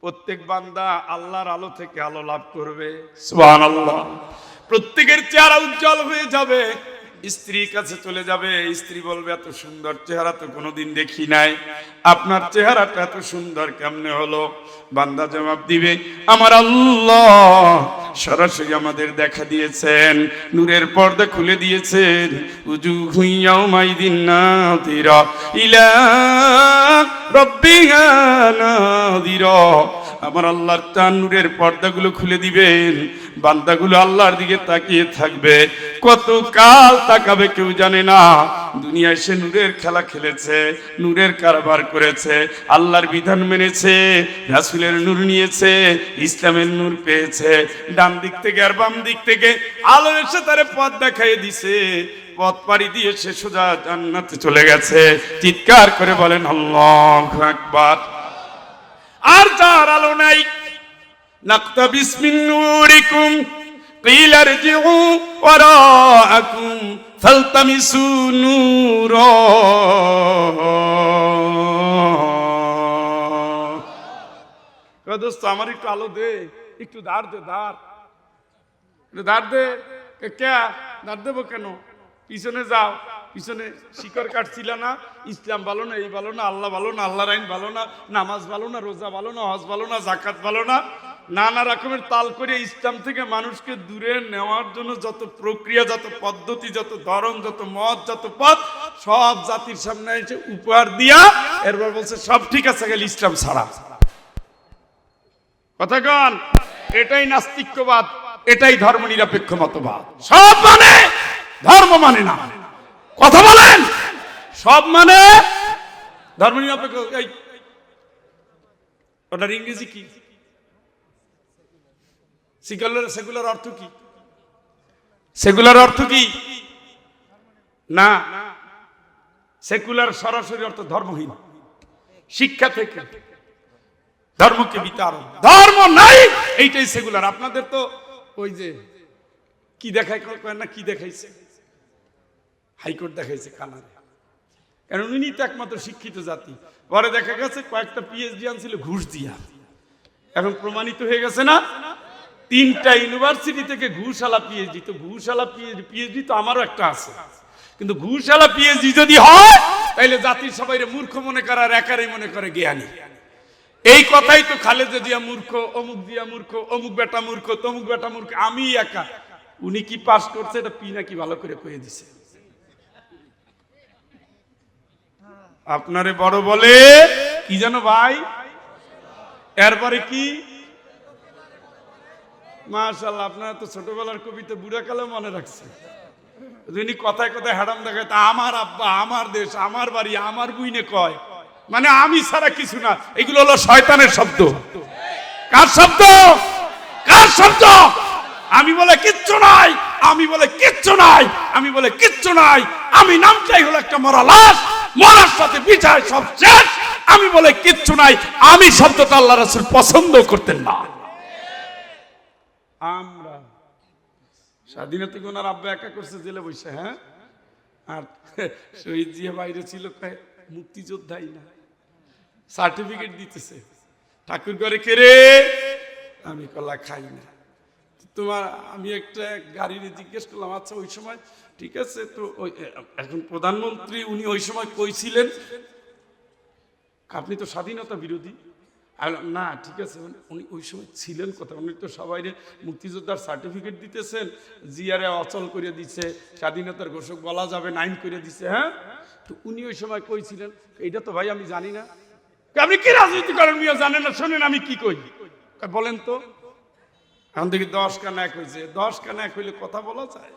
প্রত্যেক বান্দা আল্লাহর আলো থেকে আলো লাভ করবে। সুবহানাল্লাহ। প্রত্যেকের চেহারা উজ্জ্বল হয়ে যাবে। স্ত্রীর কাছে চলে যাবে, স্ত্রী বলবে, এত সুন্দর চেহারা তো কোনোদিন দেখি নাই, আপনার চেহারাটা এত সুন্দর কেমনে হলো? বান্দা জবাব দিবে, আমার আল্লাহ সরাসরি আমাদের দেখা দিয়েছেন, নূরের পর্দা খুলে দিয়েছেন। উজুহু ইয়াউমাইদিন নাযিরা ইলা রাব্বিহা নাযিরা, আমার আল্লাহর তার নূরের পর্দাগুলো খুলে দিবেন। বান্দাগুলো আল্লাহর দিকে তাকিয়ে থাকবে। কত কাল তাকাবে কেউ জানে না। দুনিয়ায় সে নূরের খেলা খেলেছে, নূরের কারবার করেছে, আল্লাহর বিধান মেনেছে, রাসূলের নূর নিয়েছে, ইসলামের নূর পেয়েছে। ডান দিক থেকে আর বাম দিক থেকে আলো এসে তারে পথ দেখাইয়ে দিছে। পথ পাড়ি দিয়ে সে সোজা জান্নাতে চলে গেছে। চিৎকার করে বলেন আল্লাহু আকবার। আর যার আলো নাই, নাকতাবিস মিন নূরিকুম কিলা ইরজিউ ওয়ারাআকুম ফালতামিসু নূরা, দোস্ত আমার একটু আলো দে, একটু দাঁড় দে, দাঁড় দে। কে দাঁড় দেবো কেন? পিছনে যাও, পিছনে শিকড় কাটছিল না। ইসলাম ভালো না, এই ভালো না, আল্লাহ ভালো না, আল্লাহর আইন ভালো না, নামাজ ভালো না, রোজা ভালো না, হজ ভালো না, জাকাত ভালো না, নানা রকমের তাল করে ইসলাম থেকে মানুষকে দূরে নেওয়ার জন্য যত প্রক্রিয়া, যত পদ্ধতি, যত ধরন, যত মত, যত পথ, সব জাতির সামনে এসে উপহার দিয়া এরপর বলছে সব ঠিক আছে, গেলে ইসলাম ছাড়া। কথা কন, এটাই নাস্তিক্যবাদ, এটাই ধর্ম নিরপেক্ষ মতবাদ। সব মানে, ধর্ম মানে না। কথা বলেন, সব মানে ধর্ম নিরপেক্ষ। এই ওটার ইংরেজি কি? সেকুলার অর্থ কি? সেকুলার অর্থ কি? না, সেকুলার সরাসরি অর্থ ধর্মহীন। শিক্ষা থেকে ধর্মকে বিতাড়ন, ধর্ম নাই, এইটাই সেকুলার। আপনাদের তো ওই যে কি দেখায় না, কি দেখাইছে, হাইকোর্ট দেখাইছে কানাডা, কারণ উনি তো একমাত্র শিক্ষিত জাতি। পরে দেখা গেছে কয়েকটা পিএইচডি আনছিল ঘুষ দিয়া। এখন প্রমাণিত হয়ে গেছে না, 3টা ইউনিভার্সিটি থেকে ঘুষালা পিএইচডি। তো ঘুষালা পিএইচডি তো আমারও একটা আছে, কিন্তু ঘুষালা পিএইচডি যদি হয় তাহলে জাতির সবাই মূর্খ মনে করে আর একারই মনে করে জ্ঞানী। এই কথাই তো খালেদা জিয়া মূর্খ, অমুক দিয়া মূর্খ, অমুক বেটা মূর্খ, তমুক বেটা মূর্খ, আমি একা। উনি কি পাস করছে এটা পি নাকি ভালো করে কয়ে দিছে। আপনারে বড় বলে কি জানো ভাই, এরপরে কি? মাশাআল্লাহ, আপনারা তো ছোটবেলার কবিতা বুড়া কালে মনে রাখছে। উনি কথায় কথায় হারাম দেখায়, তা আমার আব্বা, আমার দেশ, আমার বাড়ি, আমার বুইনে কয়, মানে আমি ছাড়া কিছু না। এগুলো হলো শয়তানের শব্দ। কার শব্দ? কার শব্দ? আমি বলে কিচ্ছু নাই, আমি বলে কিচ্ছু নাই, আমি বলে কিচ্ছু নাই। আমি নামটাই হলো একটা মরা লাশ, মরার সাথে বিচার সব শেষ। আমি বলে কিচ্ছু নাই, আমি শব্দটা আল্লাহ রাসূল পছন্দ করতেন না। আমরা স্বাধীনতা ওনার আব্বা একা করছে জেলে বসে, হ্যাঁ, আর শহীদ জিয়া বাইরে ছিল, মুক্তিযোদ্ধাই না, সার্টিফিকেট দিতেছে। ঠাকুর ঘরে কেড়ে আমি কলা খাই না। তোমার আমি একটা গাড়ির জিজ্ঞেস করলাম, আচ্ছা ওই সময় ঠিক আছে তো, ওই এখন প্রধানমন্ত্রী উনি ওই সময় কইছিলেন আপনি তো স্বাধীনতা বিরোধী, না ঠিক আছে, উনি ওই সময় ছিলেন কোথায়? উনি তো সবাই মুক্তিযোদ্ধার সার্টিফিকেট দিতেছেন, জিয়ারে অচল করে দিচ্ছে, স্বাধীনতার ঘোষক বলা যাবে নাইন করে দিচ্ছে। হ্যাঁ, তো উনি ওই সময় কই ছিলেন? এইটা তো ভাই আমি জানি না। আপনি কি রাজনীতি করেন মিয়া, জানেন না? শোনেন আমি কি কই, বলেন তো। এখন দেখি 10 কান 1 হয়েছে। 10 কান 1 হইলে কথা বলা যায়?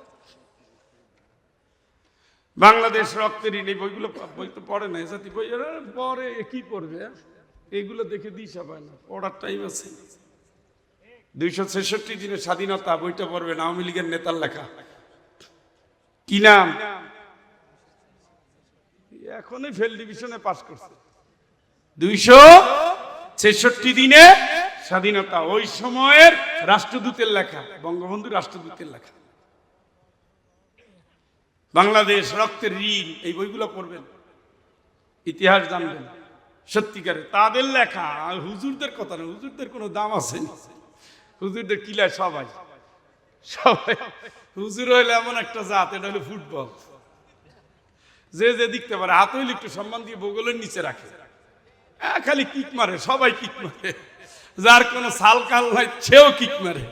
বাংলাদেশ রক্তের ঋণ, এই বইগুলো, বই তো পড়ে না, জাতি বই পড়ে, কি পড়বে? এইগুলো দেখে দিশা পায় না, পড়ার টাইম আছে? 266 দিনের স্বাধীনতা বইটা পড়বেন, আওয়ামী লীগের নেতার লেখা। কি নাম? এখনই ফেল ডিভিশনে পাস করছে। 266 দিনে স্বাধীনতা, ওই সময়ের রাষ্ট্রদূতের লেখা, বঙ্গবন্ধু রাষ্ট্রদূতের লেখা। বাংলাদেশ রক্তের ঋণ, এই বইগুলো পড়বেন, ইতিহাস জানবেন সত্যিকারে। তাদের লেখা, হুজুরদের কথা না। হুজুরদের কোনো দাম আছে? হুজুরদের কিলায় সবাই সবাই হুজুর হইলে এমন একটা জাত, এটা হলো ফুটবল। যে যে দেখতে পারে, হাত হইলে একটু সম্মান দিয়ে বগলের নিচে রাখে, খালি কিক মারে, সবাই কিক মারে। যার কোনো সাল কাল নাই সেও কিক মারে।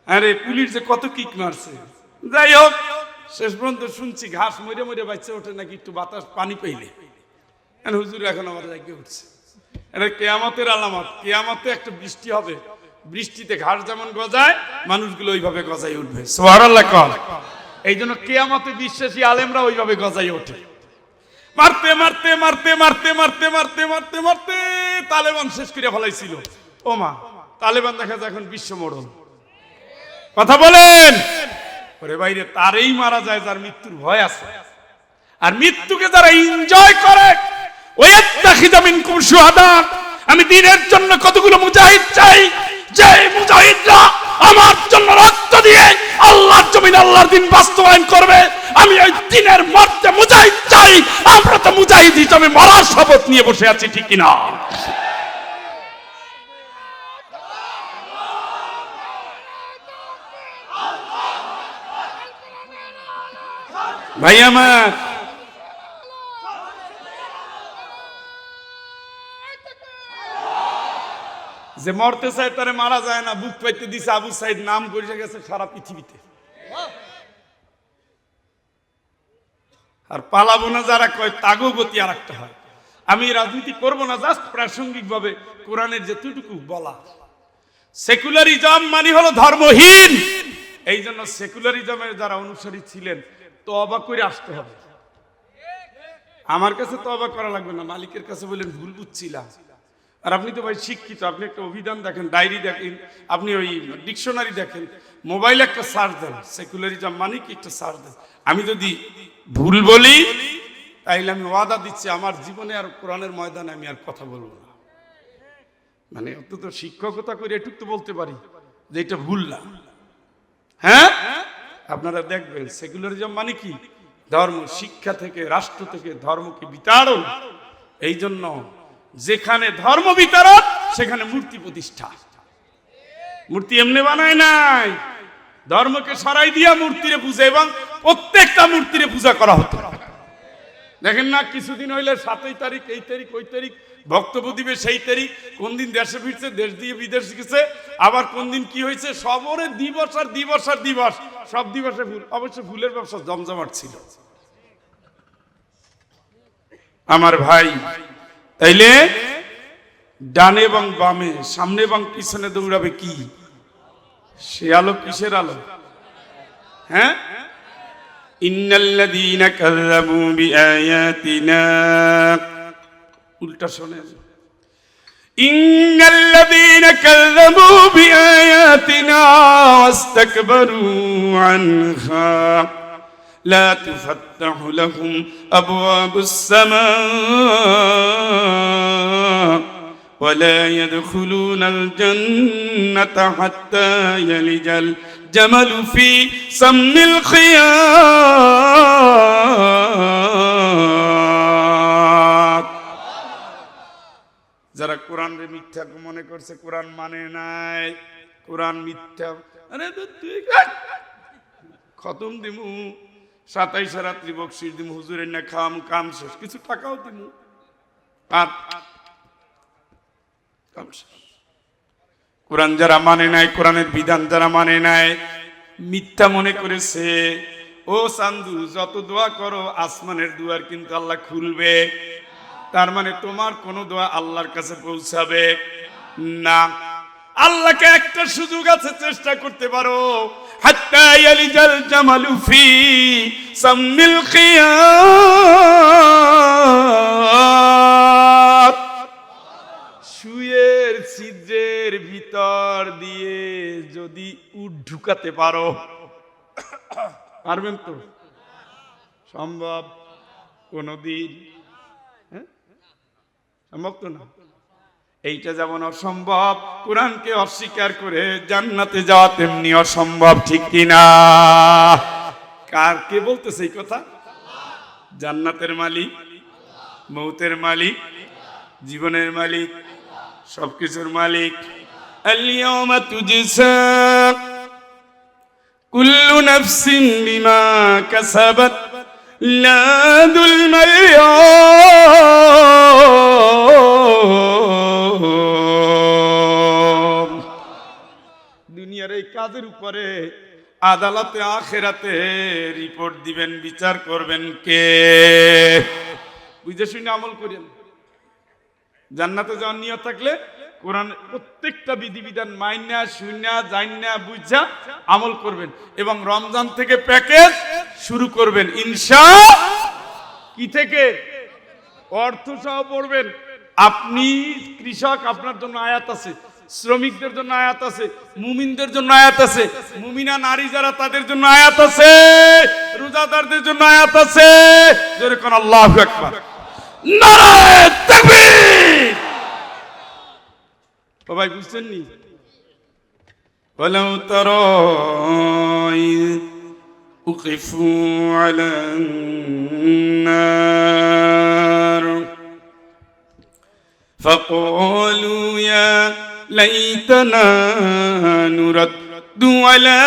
আরে পুলিশ যে কত কিক মারছে। যাই হোক, শেষ পর্যন্ত শুনছি ঘাস মরে মরে বাচ্চা ওঠে নাকি একটু বাতাস পানি পাইলে। হুজুর এখন আমার জায়গায় উঠছে। এটা কেয়ামতের আলামত। কেয়ামতে একটা বৃষ্টি হবে, বৃষ্টিতে ঘাস যেমন গজায়, মানুষগুলো ওইভাবে গজাই উঠবে। সুবহানাল্লাহ কর। এই জন্য কেয়ামতে বিশ্বাসী আলেমরা ওইভাবে গজাই ওঠে। মারতে মারতে মারতে মারতে মারতে মারতে মারতে মারতে তালেবান শেষ করে ফেলাইছিল। ও মা, তালেবান দেখা যায় এখন বিশ্ব মোড়ল। কথা বলেন। ওরে বাইরে, তারই মারা যায় যার মৃত্যুর ভয় আছে। আর মৃত্যুকে যারা এনজয় করে, ওয়াত্তাখিযা মিনকুম শুহাদা। আমি দ্বীনের জন্য কতগুলো মুজাহিদ চাই, যে মুজাহিদরা আমার জন্য রক্ত দিয়ে আল্লাহর জমিনে আল্লাহর দ্বীন বাস্তবায়ন করবে। আমি ওই দ্বীনের মর্তে মুজাহিদ চাই। আমরা তো মুজাহিদ হিসেবে মরার শপথ নিয়ে বসে আছি, ঠিক কিনা? ভাই আমার, যে মরতে চায় তারে মারা যায় না, বুক পাইতে দিছে। আবু সাইদ নাম করে গেছে সারা পৃথিবীতে। আর পালাবো না যারা কয়, তাগো গতি আর একটা হয়। আমি রাজনীতি করব না, জাস্ট প্রাসঙ্গিক ভাবে কোরআনের যেটুকু বলা। সেকুলারিজম মানে হলো ধর্মহীন। এই জন্য সেকুলারিজমের যারা অনুসারী ছিলেন, তওবা করে আসতে হবে। আমার কাছে তওবা করা লাগবে না, মালিকের কাছে বলেন ভুল বুঝছিলাম। আর আপনি তো ভাই শিক্ষিত, আপনি একটা অভিধান দেখেন, ডায়েরি দেখেন, আপনি ওই ডিকশনারি দেখেন, মোবাইলে একটা সার্চ দেন, সেকুলারিজম মানে কি একটা সার্চ দেন। আমি যদি ভুল বলি, তাইলে আমি ওয়াদা দিচ্ছি আমার জীবনে আর কোরআনের ময়দানে আমি আর কথা বলবো না। মানে অন্তত শিক্ষকতা করে এটুক তো বলতে পারি যে এটা ভুল না। হ্যাঁ, আপনারা দেখবেন সেকুলারিজম মানে কি? ধর্ম শিক্ষা থেকে, রাষ্ট্র থেকে ধর্মকে বিতাড়ন। এই জন্য যেখানে ধর্ম বিতাড়ন সেখানে মূর্তি প্রতিষ্ঠা। মূর্তি এমনি বানায় নাই, ধর্মকে সরাই দিয়া মূর্তিরে পূজা, এবং প্রত্যেকটা মূর্তিরে পূজা করা হতো। দেখেন না, কিছুদিন হইলে 7 তারিখ, এই তারিখ, ওই তারিখ বক্তব্য দিবে, সেই তারিখ, কোন দিন দেশে ফিরছে, দেশ দিয়ে বিদেশ গেছে, আবার কোন দিন কি হয়েছে, সবরে দিবস আর দিবস আর দিবস, সব দিবসে ফুল। অবশ্য ফুলের ব্যবসা জমজমাট ছিল আমার ভাই। তাইলে ডানে এবং বামে, সামনে এবং পিছনে দৌড়াবে কি? সে আলো কিসের আলো? হ্যাঁ, ইন্নাল্লাযীনা কাযাবু বিআয়াতিনা, উল্টা শোনেন, ইন্নাল্লাযীনা কাযাবু বিআয়াতিনা ওয়াস্তাকবারু আনহা لا تفتح لهم أبواب السماء ولا يدخلون الجنة حتى يلج الجمل في سم الخياط। যারা কোরআন রে মিথ্যা মনে করছে, কোরআন মানে নাই, কোরআন মিথ্যা, আরে তুই খতম দিমু, 27 রাত্রি বকশিস দিমু, হুজুরের না খাম, কাম শেষ, কিছু টাকাও দিমু। কোরআন যারা মানে নাই, কোরআনের বিধান যারা মানে নাই, মিথ্যা মনে করেছে, ও চান্দু যত দোয়া করো আসমানের দুয়ার কিন্তু আল্লাহ খুলবে, তার মানে তোমার কোন দোয়া আল্লাহর কাছে পৌঁছাবে না। আল্লাহকে একটা সুযোগ আছে, চেষ্টা করতে পারো। হাত্তা ইয়ালিজাল জামালু ফি সামিল খিয়াত, সুয়ের ছিদ্রের ভিতর দিয়ে যদি উট ঢুকাতে পারো, পারবেন তো? সম্ভব কোনদিন? সম্ভব তো না। এইটা যেমন অসম্ভব কোরআনকে অস্বীকার করে জান্নাতে যাওয়া, তেমনি অসম্ভব, ঠিক কিনা? কার কে বলতেছে এই কথা? জান্নাতের মালিক, মৌতের মালিক, জীবনের মালিক, সবকিছুর মালিক। আল-ইয়াওমা তুজসা কুল্লু নাফসিন বিমা কাসাবাত লা যুলমা আল-ইয়াওম। দুনিয়ার এই কাজের উপরে আদালতে আখিরাতে রিপোর্ট দিবেন, বিচার করবেন কে? বুঝে শুনে আমল করেন। জান্নাতে যাওয়ার নিয়ত থাকলে কোরআন প্রত্যেকটা বিধিবিধান মাইনা শুনা জাইনা বুঝা আমল করবেন, এবং রমজান থেকে প্যাকেজ শুরু করবেন ইনশাআল্লাহ। কি থেকে? অর্থ সহ পড়বেন। আপনি কৃষক, আপনার জন্য আয়াত আছে, শ্রমিকদের জন্য আয়াত আছে, মুমিনদের জন্য আয়াত আছে, মুমিনা নারী যারা তাদের জন্য আয়াত আছে, রোজাদারদের জন্য আয়াত আছে। জোরে কোন আল্লাহু আকবার, নারায়ে তাকবীর। সবাই বুঝছেন নি? ওয়ালাউ তারা উকিফু আলান নার ফাকালু ইয়া লাইতানা নুরাদ্দু ওয়ালা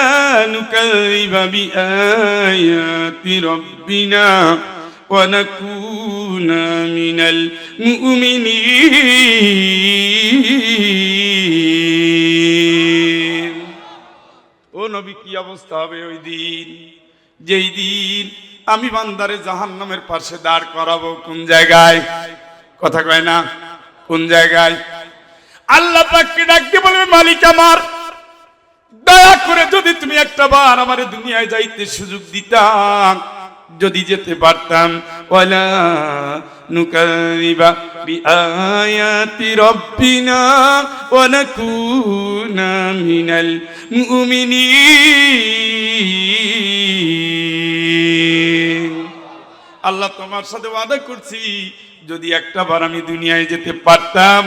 নুকাযযিবা বিআয়াতি রাব্বিনা ونكون من المؤمنين। ও নবী, কি অবস্থা হবে ওই দিন, যেই দিন আমি বান্দারে জাহান্নামের পাশে দাঁড় করাবো? কোন জায়গায়? কথা কয় না, কোন জায়গায়? আল্লাহ পাককে ডাক দিয়ে বলবে, মালিক আমার, দয়া করে যদি তুমি একটা বার আমারে দুনিয়ায় যাইতে সুযোগ দিতাম, যদি যেতে পারতাম, ওয়ালা নুকাযযিবা বিআয়াতি রাব্বিনা ওয়া নাকুনা মিনাল মুমিনিন। আল্লাহ তোমার সাথে ওয়াদা করছি, যদি একটা বার আমি দুনিয়ায় যেতে পারতাম,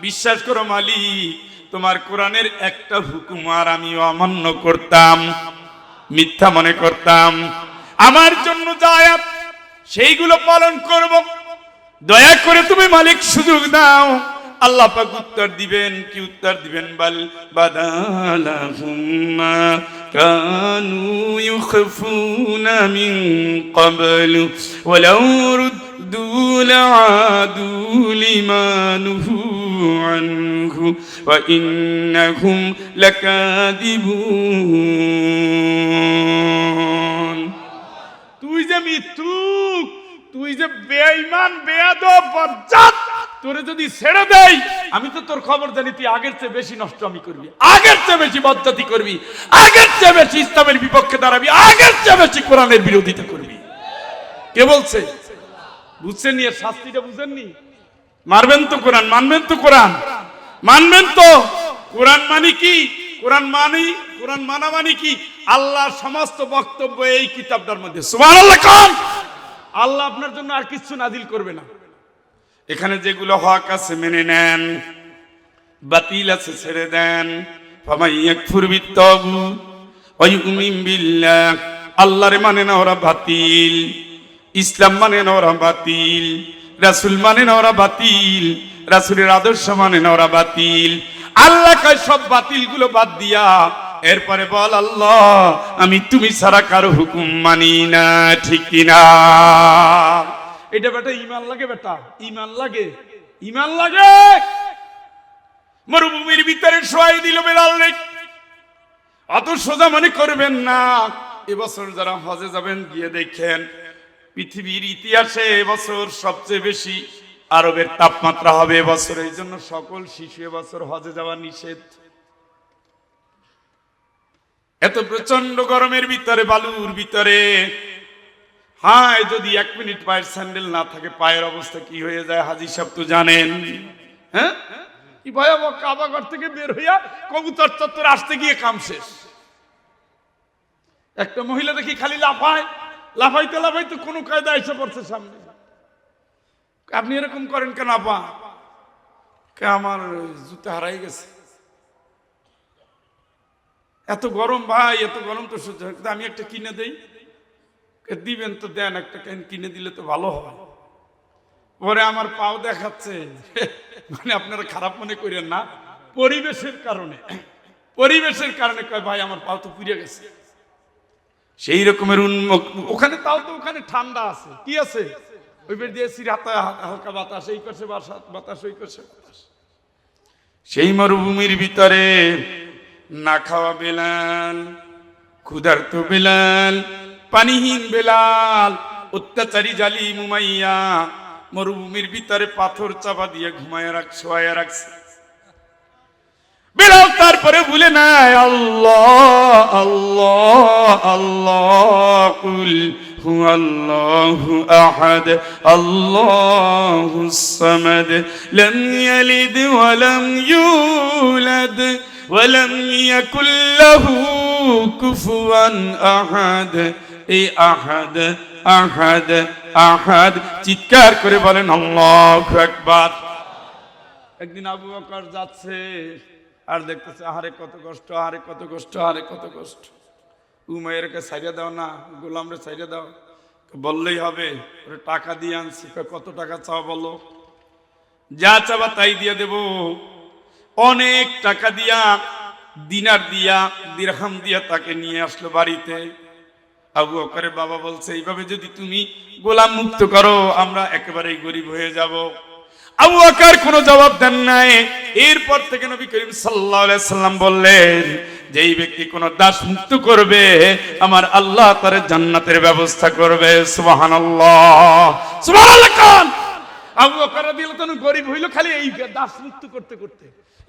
বিশ্বাস করো মালিক, তোমার কোরআনের একটা হুকুম আর আমি অমান্য করতাম, মিথ্যা মনে করতাম। আমার জন্য যা আয়াত সেইগুলো পালন করব, দয়া করে তুমি মালিক সুযোগ দাও। আল্লাহ পাক উত্তর দিবেন, কি উত্তর দিবেন? বাল বাদালাহুম মা কানু ইউখফুনা মিন ক্বাবলু ওয়ালাউ রুদ্দু লাআদু লিমা নুহু আনহু ওয়া ইন্নাহুম লাকাযিবুন। তুই যে মিথ্যুক, তুই যে বেঈমান, বেয়াদব, বজ্জাত, তোরে যদি ছেড়ে দেই আমি তো তোর খবর জানি, তুই আগের চেয়ে বেশি নষ্ট আমি করবি, আগের চেয়ে বেশি বজ্জাতি করবি, আগের চেয়ে বেশি ইসলামের বিপক্ষে দাঁড়াবি, আগের চেয়ে বেশি কোরআনের বিরোধিতা করবি। কে বলছে? বুঝছেন নি? এর শাস্তিটা বুঝেননি? মারবেন তো কোরআন, মানবেন তো কোরআন, মানবেন তো কোরআন। মানে কি? কোরআন মানি, কোরআন মানা মানে কি? আল্লাহর সমস্ত বক্তব্য এই কিতাবটার মধ্যে। সুবহানাল্লাহ কোন? আল্লাহ আপনার জন্য আর কিছু নাজিল করবে না। এখানে যেগুলো হক আছে মেনে নেন, বাতিল আছে ছেড়ে দেন। ফামাই ইয়াকফুর বিত্তাগুত ওয়া ইউমিন বিল্লাহ, আল্লাহরে মানে না ওরা বাতিল, ইসলাম মানে না ওরা বাতিল, রাসূল মানে না ওরা বাতিল, রাসূলের আদর্শ মানে না ওরা বাতিল। আল্লাহ কয় সব বাতিলগুলো বাদ দিয়া এরপরে বল, আল্লাহ আমি তুমি ছাড়া কারো হুকুম মানি না, ঠিক কিনা? এটা বেটা ইমান লাগে, বেটা ইমান লাগে, ইমান লাগে। মরুভূমির ভিতরে শোয়াই দিল বেলাল রে। অত সোজা মনে করবেন না। এবছর যারা হজে যাবেন গিয়ে দেখেন পৃথিবীর ইতিহাসে এবছর সবচেয়ে বেশি আরবের তাপমাত্রা হবে এবছর। এই জন্য সকল শিশু এবছর হজে যাওয়া নিষেধ। এত প্রচন্ড গরমের ভিতরে, বালুর ভিতরে, হায় যদি 1 মিনিট পায়ের স্যান্ডেল না থাকে পায়ের অবস্থা কি হয়ে যায় হাজী সাহেব তো জানেন। হ্যাঁ, কি ভয়াবহ। কাবাঘর থেকে বের হইয়া কবুতর চত্বর আসতে গিয়ে কাম শেষ। একটা মহিলা দেখি খালি লাফায়, লাফাইতে লাফাইতে কোনো কায়দা এসে পড়ছে সামনে। আপনি এরকম করেন কেন আপা? আমার জুতা হারাই গেছে। এত গরম ভাই, এত গরম তো সহ্য হয়। আমি একটা কিনে দেই। দিবেন তো দেন, একটা কিনে দিলে তো ভালো হয়। পরে আমার পাও দেখাচ্ছে, মানে আপনারা খারাপ মনে করেন না, পরিবেশের কারণে, পরিবেশের কারণে কয় ভাই আমার পাও তো পুড়ে গেছে। সেই রকমের ওখানে, তাও তো ওখানে ঠান্ডা আছে, কি আছে ওই বের দিয়েছি হালকা বাতাস, এই করছে বাতাস, ওই করছে বাতাস। সেই মরুভূমির ভিতরে না খাওয়া বেলাল, ক্ষুধার্ত বেলাল, পানিহীন বেলাল, অত্যাচারী জালিম উমাইয়া মরুভূমির ভিতরে পাথর চাপা দিয়ে শোয়া রাখছে। বেলাল তারপরে ভুলে নাই আল্লাহ আল্লাহ আল্লাহ, কুল হুয়াল্লাহু আহাদ আল্লাহুস সামাদ, লাম ইয়ালিদ ওয়া লাম ইউলাদ ওয়া লাম ইয়াকুল লাহু কুফুয়ান আহাদ। এই আহাদ আহাদ আহাদ চিৎকার করে বলেন আল্লাহু আকবার। একদিন আবু বকর যাচ্ছে আর দেখতেছে আহারে কত কষ্ট, আহারে কত কষ্ট, আহারে কত কষ্ট। উমাইয়ারকে ছাইড়া দাও না, গোলামরে ছাইড়া দাও। বললেই হবে, ওরে টাকা দিয়ে আনছি। কত টাকা চাও বলো? যা চাবা তাই দিয়ে দেব। অনেক টাকা দিয়া, দিনার দিয়া, দিরহাম দিয়া তাকে নিয়ে আসলো বাড়িতে। আবু বকরের বাবা বলছে এইভাবে যদি তুমি গোলাম মুক্ত করো আমরা একেবারেই গরিব হয়ে যাব। আবু বকর কোনো জবাব দেন নাই। এরপর থেকে নবী করিম সাল্লাল্লাহু আলাইহি সাল্লাম বললেন, যেই ব্যক্তি কোন দাস মুক্ত করবে আমার আল্লাহ তার জান্নাতের ব্যবস্থা করবে। সুবহানাল্লাহ, সুবহানাল্লাহ। আবু বকর রাদিয়াল্লাহু আনহু গরিব হইল খালি এই দাস মুক্ত করতে করতে।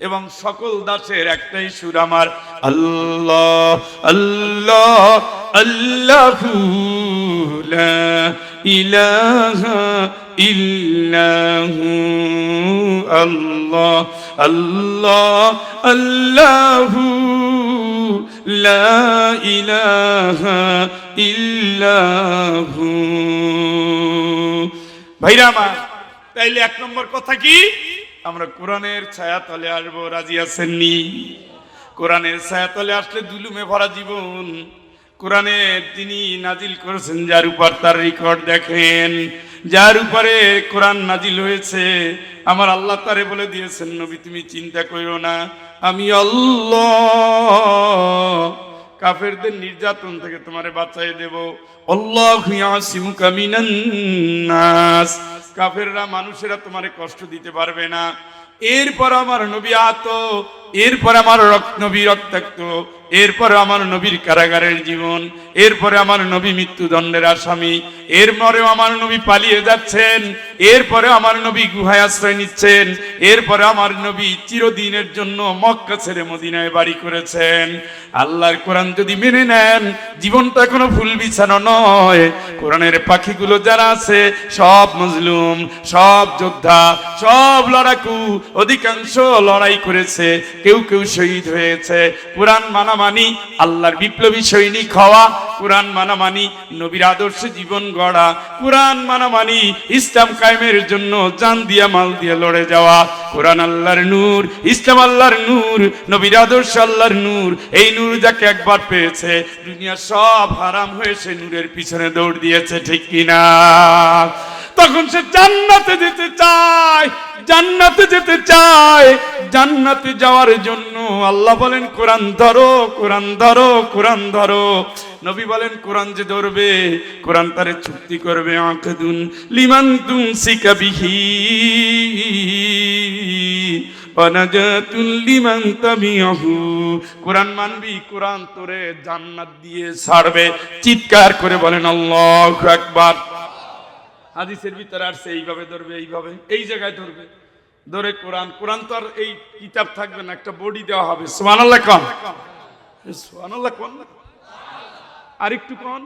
এবং সকল দাসের একটাই সুর আমার আল্লাহ আল্লাহ আল্লাহু লা ইলাহা ইল্লাহু, আল্লাহ আল্লাহ আল্লাহু লা ইলাহা ইল্লাহু। ভাইরা আমার, তাইলে 1 নম্বর কথা কি? আমরা কোরআনের ছায়া তলে আসবো। রাজি আছেন নি? কোরআনের ছায়া তলে আসলে দুলুমে ভরা জীবন। কোরআনে তিনি নাজিল করেছেন যার উপর তার রেকর্ড দেখেন, যার উপরে কোরআন নাজিল হয়েছে আমার আল্লাহ তারে বলে দিয়েছেন নবী তুমি চিন্তা করো না, আমি আল্লাহ কাফেরদের নির্যাতন থেকে তোমারে বাঁচাই দেব। আল্লাহু ইয়াসিমুকা মিনান নাস, কাফেররা মানুষেরা তোমারে কষ্ট দিতে পারবে না। এরপর আমার নবী আহত, এরপর আমার নবী রক্তাক্ত, এরপরে আমার নবীর কারাগারের জীবন, এরপরে আমার নবী মৃত্যুদণ্ডের আসামি, এরপরেও আমার নবী পালিয়ে যাচ্ছেন, এরপরে আমার নবী গুহায় আশ্রয় নিচ্ছেন, এরপরে আমার নবী চিরদিনের জন্য মক্কা ছেড়ে মদিনায় বাড়ি করেছেন। আল্লাহর কোরআন যদি মেনে নেন জীবনটা কোনো ফুল বিছানো নয়। কোরআনের পাখিগুলো যারা আছে সব মজলুম, সব যোদ্ধা, সব লড়াকু, অধিকাংশ লড়াই করেছে, কেউ কেউ শহীদ হয়েছে। কোরআন মানামানি আল্লাহর বিপ্লবী সৈনিক হওয়া, কোরআন মানামানি নবীর আদর্শে জীবন গড়া, কোরআন মানামানি ইসলাম কায়েমের জন্য জান দিয়া মাল দিয়ে লড়ে যাওয়া। কোরআন আল্লাহর নূর, ইসলাম আল্লাহর নূর, নবীর আদর্শ আল্লাহর নূর। এই নূর যাকে একবার পেয়েছে দুনিয়া সব হারাম হয়ে সে নূরের পিছনে দৌড় দিয়েছে, ঠিক কিনা? তখন সে জান্নাতে যেতে চায়, জান্নাতে যেতে চায়। জান্নাতে যাওয়ার জন্য আল্লাহ বলেন কোরআন ধরো, কোরআন ধরো, কোরআন ধরো। নবী বলেন কোরআন যে ধরবে কোরআন তারে চুক্তি করবে আকদুন লিমান তুমসিকা বিহি ওয়া নাজাতুল লিমান তাবিআহু। কোরআন মানবি, কোরআন তোরে জান্নাত দিয়ে ছাড়বে। চিৎকার করে বলেন আল্লাহু আকবার। হাদিসের ভিতরে আসছে এইভাবে ধরবে, এইভাবে এই জায়গায় ধরবে, ধরে কোরআন। কোরআন তো আর এই কিতাব থাকবে না, একটা বডি দেওয়া হবে। সুবহানাল্লাহ কোন, সুবহানাল্লাহ কোন, আরেকটু কোন।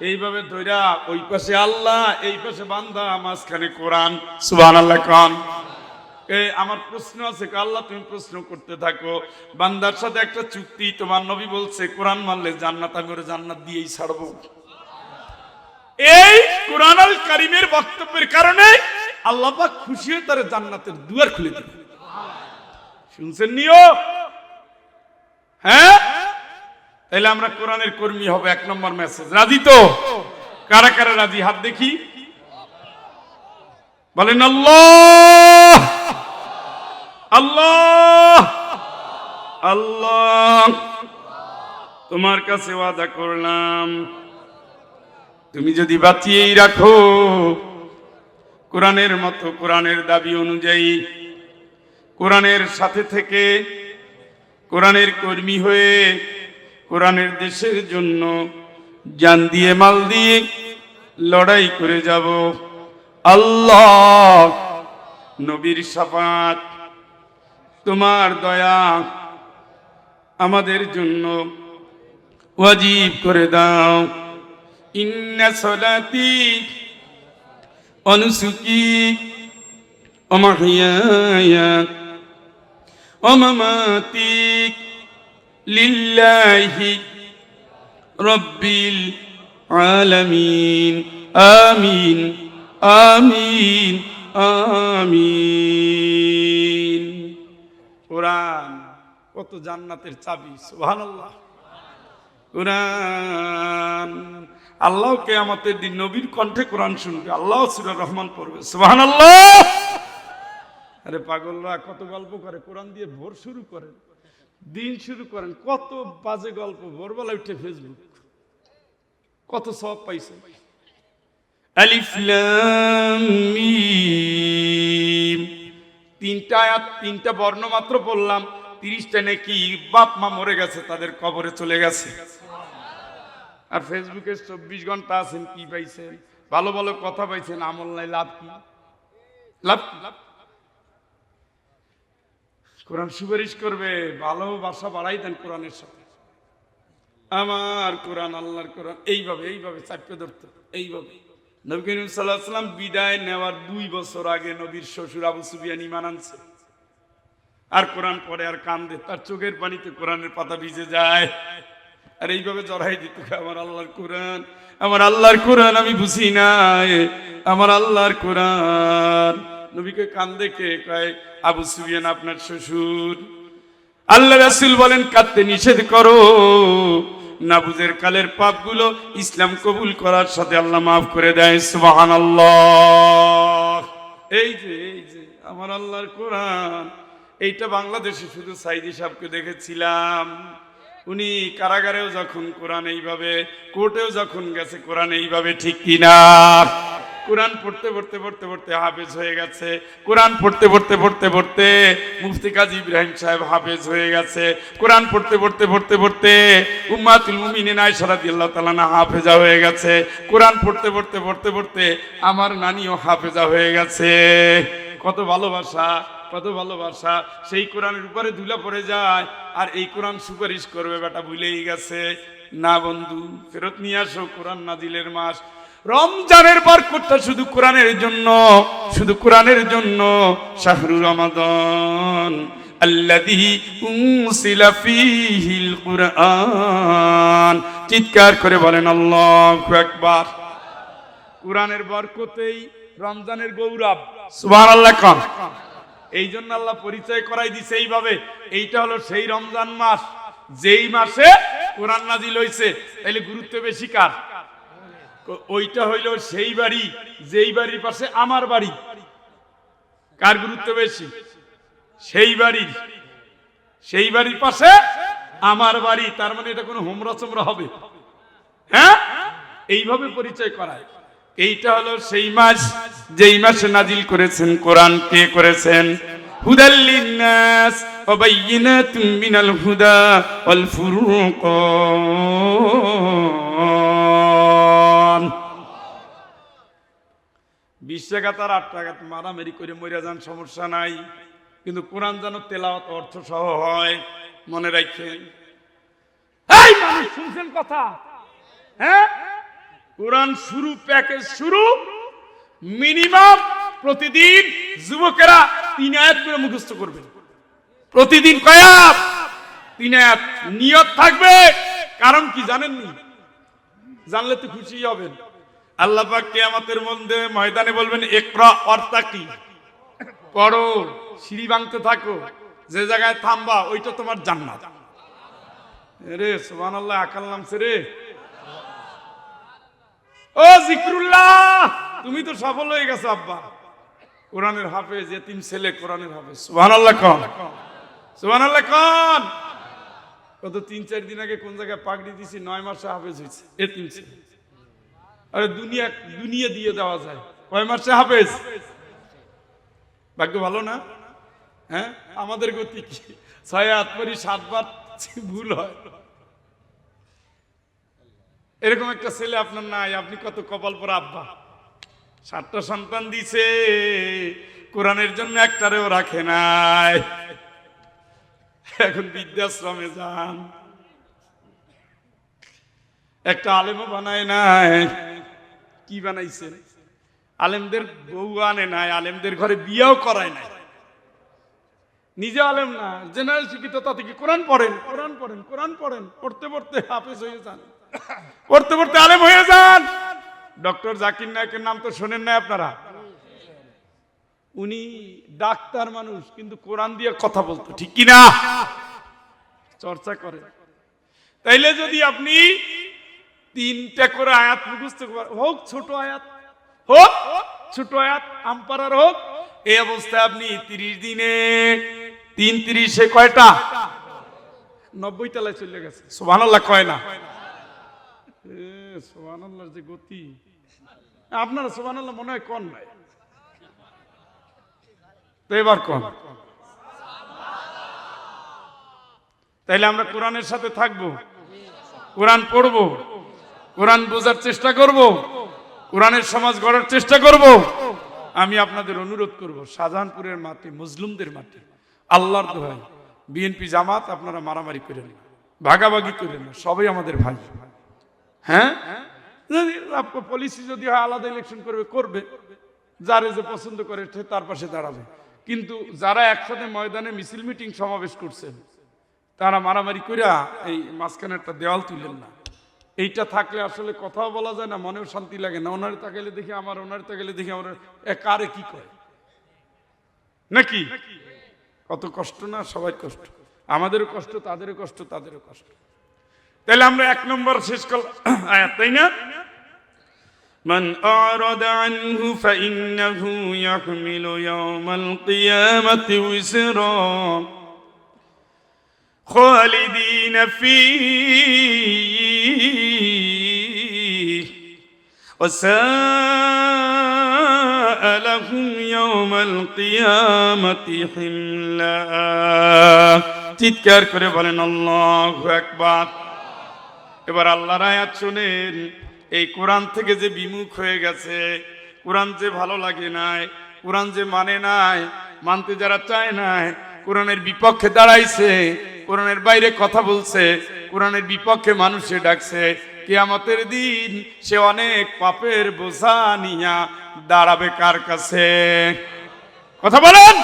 এইভাবে ধইরা ওই পাশে আল্লাহ, এই পাশে বান্দা, মাঝখানে কোরআন। সুবহানাল্লাহ কোন। আমার প্রশ্ন আছে, আল্লাহ তুমি প্রশ্ন করতে থাকো। বান্দার সাথে একটা চুক্তি, তোমার নবী বলছে কোরআন মানলে জান্নাত, আমি ওরে জান্নাত দিয়েই ছাড়বো। এই কোরআন আল কারীমের বক্তব্যের কারণে আল্লাহ পাক খুশি হয়ে তার জান্নাতের দুয়ার খুলে দিল। শুনছেন নিও? হ্যাঁ, তাহলে আমরা কোরআনের কর্মী হব। 1 নম্বর মেসেজ। রাজি তো? কারা কারা রাজি? হাত দেখি, বলেন আল্লাহ আল্লাহ আল্লাহ। তোমার কাছে ওয়াদা করলাম, তুমি যদি বাঁচিয়েই রাখো কোরআনের মতো, কোরআনের দাবি অনুযায়ী কোরআনের সাথে থেকে, কোরআনের কর্মী হয়ে, কোরআনের দেশের জন্য জান দিয়ে মাল দিয়ে লড়াই করে যাব। আল্লাহ, নবীর শাফাত, তোমার দয়া আমাদের জন্য ওয়াজিব করে দাও। ইন্না সলাতি ওয়া নুসুকি ওয়া মাহইয়ায়া ওয়া মামাতি লিল্লাহি রাব্বিল আলামিন। আমিন আমিন আমিন। কোরআন কত জান্নাতের চাবি। সুবহানাল্লাহ। কোরআন, আল্লাহ কিয়ামতের দিন নবীর কণ্ঠে কোরআন শুনবে, আল্লাহ সূরা রহমান পড়বে। সুবহানাল্লাহ। আরে পাগলরা কত গল্প করে, কোরআন দিয়ে ভোর শুরু করেন, দিন শুরু করেন, কত বাজে গল্প। ভোরবেলা উঠে ফেসবুক, কত সওয়াব পাইছে। আলিফ লাম মিম, 3টা আয়াত, 3টা বর্ণ মাত্র বললাম, 30টা নাকি বাপ মা মরে গেছে, তাদের কবরে চলে গেছে। আর ফেসবুকে 24 ঘন্টা আছেন, কি পাইছেন? ভালো ভালো কথা পাইছেন, আমল নাই, লাভ কি? লাভ কি? কোরআন সুপারিশ করবে, ভালোবাসা বাড়াই দেন কোরআনের সাথে। আমার কোরআন, আল্লাহর কোরআন, এইভাবে এইভাবে চাপে ধরতে, এইভাবে। নবী করিম সাল্লাল্লাহু আলাইহি ওয়াসাল্লাম বিদায় নেওয়ার 2 বছর আগে নবীর শ্বশুর আবু সুফিয়ান ঈমান আনছে, আর কোরআন পড়ে আর কান্দে, তার চোখের পানিতে কোরআনের পাতা ভিজে যায়। আর এইভাবে জড়াই দিত, আমার আল্লাহর কোরআন, আমার আল্লাহর কোরআন আমি বুঝি নাই, আমার আল্লাহর কোরআন। নবীকে কান্দে কে? কয় আবু সুফিয়ান আপনার শ্বশুর। আল্লাহ রাসূল বলেন কাঁদতে নিষেধ করো, না বুঝের কালের পাপগুলো ইসলাম কবুল করার সাথে আল্লাহ মাফ করে দেয়। সুবহানাল্লাহ। এই যে আমার আল্লাহর কোরআন, এইটা বাংলাদেশে শুধু সাইদি সাহেবকে দেখেছিলাম। উনি কারাগারেও যখন কোরআন এইভাবে, কোর্টেও যখন গেছে কোরআন এইভাবে, ঠিক কিনা? কোরআন পড়তে পড়তে পড়তে পড়তে হাফেজ হয়ে গেছে। কোরআন পড়তে পড়তে পড়তে পড়তে মুফতি কাজী ইব্রাহিম সাহেব হাফেজ হয়ে গেছে। কোরআন পড়তে পড়তে পড়তে পড়তে উম্মাতুল মুমিনিন আয়েশা রাদিয়াল্লাহু তাআলা আনহা হাফেজা হয়ে গেছে। কোরআন পড়তে পড়তে পড়তে পড়তে আমার নানিও হাফেজা হয়ে গেছে। কত ভালোবাসা, কত ভালোবাসা। সেই কোরআনের উপরে ধুলা পড়ে যায়, আর এই কোরআন সুপারিশ করবে, বেটা ভুলেই গেছে। না বন্ধু, ফেরত নিয়ে আসো, কোরআন নাজিলের মাস। রমজানের বরকতটা শুধু কোরআনের জন্য, শুধু কোরআনের জন্য। শাহরু রমাদান আল্লাযী উনসিলা ফীহিল কুরআন। চিৎকার করে বলেন আল্লাহু আকবার। কোরআনের বরকতেই রমজানের গৌরব। সুবহানাল্লাহ। কোন এই জন্য আল্লাহ পরিচয় করাই দিছে এইভাবে, এইটা হলো সেই রমজান মাস যেই মাসে কোরআন নাজিল হইছে। তাইলে গুরুত্ব বেশি কার? ওইটা হইল সেই বাড়ি যেই বাড়ির পাশে আমার বাড়ি। কার গুরুত্ব বেশি? সেই বাড়ির, সেই বাড়ির পাশে আমার বাড়ি। তার মানে এটা কোনো হোমরা চোমরা হবে? হ্যাঁ, এইভাবে পরিচয় করায়। এইটা হলো সেই মাস যেই মাসে নাজিল করেছেন কোরআন। কে করেছেন? হুদাল লিন্নাস ওয়া বাইয়িনাতুম মিনাল হুদা ওয়াল ফুরকান। 20 টাকা আর 8 টাকা মারামারি করে মরে যান, সমস্যা নাই, কিন্তু কোরআন যেন তেলাওয়াত অর্থ সহ হয়, মনে রাখেন। এই মানুষ শুনছেন কথা? হ্যাঁ, কোরআন শুরু, প্যাকেজ শুরু, মিনিমাম প্রতিদিন যুবকেরা 3 আয়াত করে মুখস্থ করবেন। প্রতিদিন কয় আয়াত? 3 আয়াত। নিয়ত থাকবে। কারণ কি জানেননি? জানলে তো খুশি হবেন। আল্লাহ পাক কিয়ামতের ময়দানে বলবেন ইকরা ওয়ারতাকি, পড়ো, সিঁড়ি ভাঙতে থাকো, যে জায়গায় থামবা ওইটা তোমার জান্নাত। রে সুবহানাল্লাহ, আকাল নামছে রে। ও জিকরুল্লাহ, তুমি তো সফল হয়ে গেছো আব্বা, কোরআনের হাফেজ, এতিম ছেলে কোরআনের হাফেজ। সুবহানাল্লাহ কোন, সুবহানাল্লাহ কোন। কত 3-4 দিন আগে কোন জায়গায় পাগড়ি দিছি, 9 মাসে হাফেজ হয়েছে, এতিম ছেলে। আরে দুনিয়া দুনিয়া দিয়ে দেওয়া যায়, কয় মাসে হাফেজ? ভাগ্য ভালো না? হ্যাঁ, আমাদের গতি কি 6 হাত পরি 7 বার ভুল হয়। এরকম একটা ছেলে আপনার নাই, আপনি কত কপাল পরা আব্বা। 7টা সন্তান দিছে, কোরআনের জন্য একটারেও রাখে নাই। এখন বৃদ্ধাশ্রমে যান, একটা আলেমও বানায় নাই। কি বানাইছে? আলেমদের বউ আনে নাই, আলেমদের ঘরে বিয়েও করায় নাই। নিজে আলেম না, জেনারেল শিক্ষিত, তা থেকে কোরআন পড়েন, কোরআন পড়েন, কোরআন পড়েন, পড়তে পড়তে হাফেজ হয়ে যান, পড়তে পড়তে আলেম হয়ে যান। ডক্টর জাকির নায়কের নাম তো শোনেন না আপনারা? উনি ডাক্তার মানুষ, কিন্তু কোরআন দিয়ে কথা বলতো, ঠিক কিনা? চর্চা করে। তাইলে যদি আপনি 3টা করে আয়াত মুখস্থ হোক, ছোট আয়াত হোক, ছোট আয়াত আমপারার হোক, এই অবস্থায় আপনি 30 দিনে 3-30 কয়টা? 90 তলায় চলে গেছে। সুবহানাল্লাহ কয় না? সুবহানাল্লাহর যে গতি, আপনারা সুবহানাল্লাহ মনে হয় কোন নাই, তো এবার কোন। তাইলে আমরা কোরআনের সাথে থাকবো, কোরআন পড়বো, কোরআন বোঝার চেষ্টা করব, কোরআনের সমাজ গড়ার চেষ্টা করব। আমি আপনাদের অনুরোধ করব, শাহজাহানপুরের মাটি মজলুমদের মাটি, আল্লাহর দোহাই, বিএনপি জামাত আপনারা মারামারি করেন না, ভাগাভাগি করেন না, সবাই আমাদের ভাই। হ্যাঁ, পলিসি যদি হয় আলাদা ইলেকশন করবে, করবে, যারে যে পছন্দ করে তার পাশে দাঁড়াবে, কিন্তু যারা একসাথে ময়দানে মিছিল মিটিং সমাবেশ করছেন তারা মারামারি কইরা এই মাঝখানে একটা দেওয়াল তুলেন না। এইটা থাকলে আসলে কথাও বলা যায় না, মনেও শান্তি লাগে না। ওনারে তাকাইলে দেখি আমার, ওনারে তাকাইলে দেখি আমার, কারে কি কয় নাকি? কত কষ্ট না, সবাই কষ্ট, আমাদেরও কষ্ট, তাদেরও কষ্ট, তাদেরও কষ্ট। তাহলে আমরা 1 নম্বর শেষ করলাম আয়াত, তাই না? মান আরাদা আনহু ফাইন্নাহু ইয়াহমিলু ইয়াওমাল কিয়ামাতি উযরা খালিদিনা ফীহি ওয়া সাআ লাহুম ইয়াওমাল কিয়ামাতি হিমলা। চিৎকার করে বলেন আল্লাহু আকবার। এবার আল্লাহর আয়াত শুনেন। এই কোরআন থেকে যে বিমুখ হয়ে গেছে, কোরআন যে ভালো লাগে নাই, কোরআন যে মানে নাই, মানতে যারা চায় নাই, কোরআনের বিপক্ষে দাঁড়াইছে, কোরআনের বাইরে কথা বলছে, কোরআনের বিপক্ষে মানুষে ডাকছে, কিয়ামতের দিন সে অনেক পাপের বোঝা নিয়া দাঁড়াবে কার কাছে? কথা বলেন।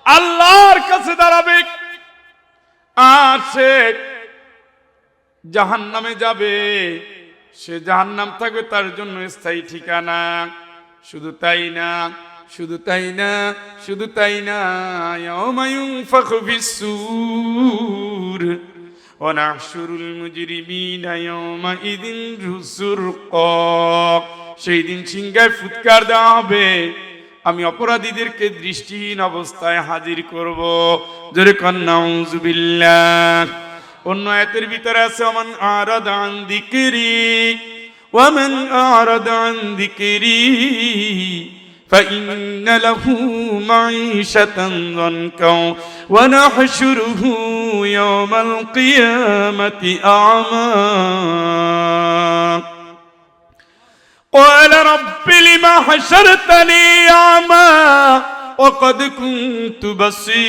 আল্লাহর কাছে দাঁড়াবে। আর সে জাহান্নামে যাবে, সে জাহান্নাম থাকবে তার জন্য স্থায়ী ঠিকানা। শুধু তাই না, শুধু তাই না, শুধু তাই না, ইয়াওমা ইউনফাখু ফিস-সূর ওয়া নাহশুরুল মুজরিমিনা ইয়াওমাইযিন যুরকা। সেই দিন সিংহায় ফুৎকার দেওয়া হবে, আমি অপরাধীদেরকে দৃষ্টিহীন অবস্থায় হাজির করব। জোরে কান নাউযুবিল্লাহ। অন্য আয়াতের ভিতরে আছে ওমান আরাদা আন যিকরি ওয়া মান আরাদা আন যিকরি فإن له معيشة ضنكا ونحشره يوم القيامة أعمى قال رب لم حشرتني أعمى وقد كنت بصيرا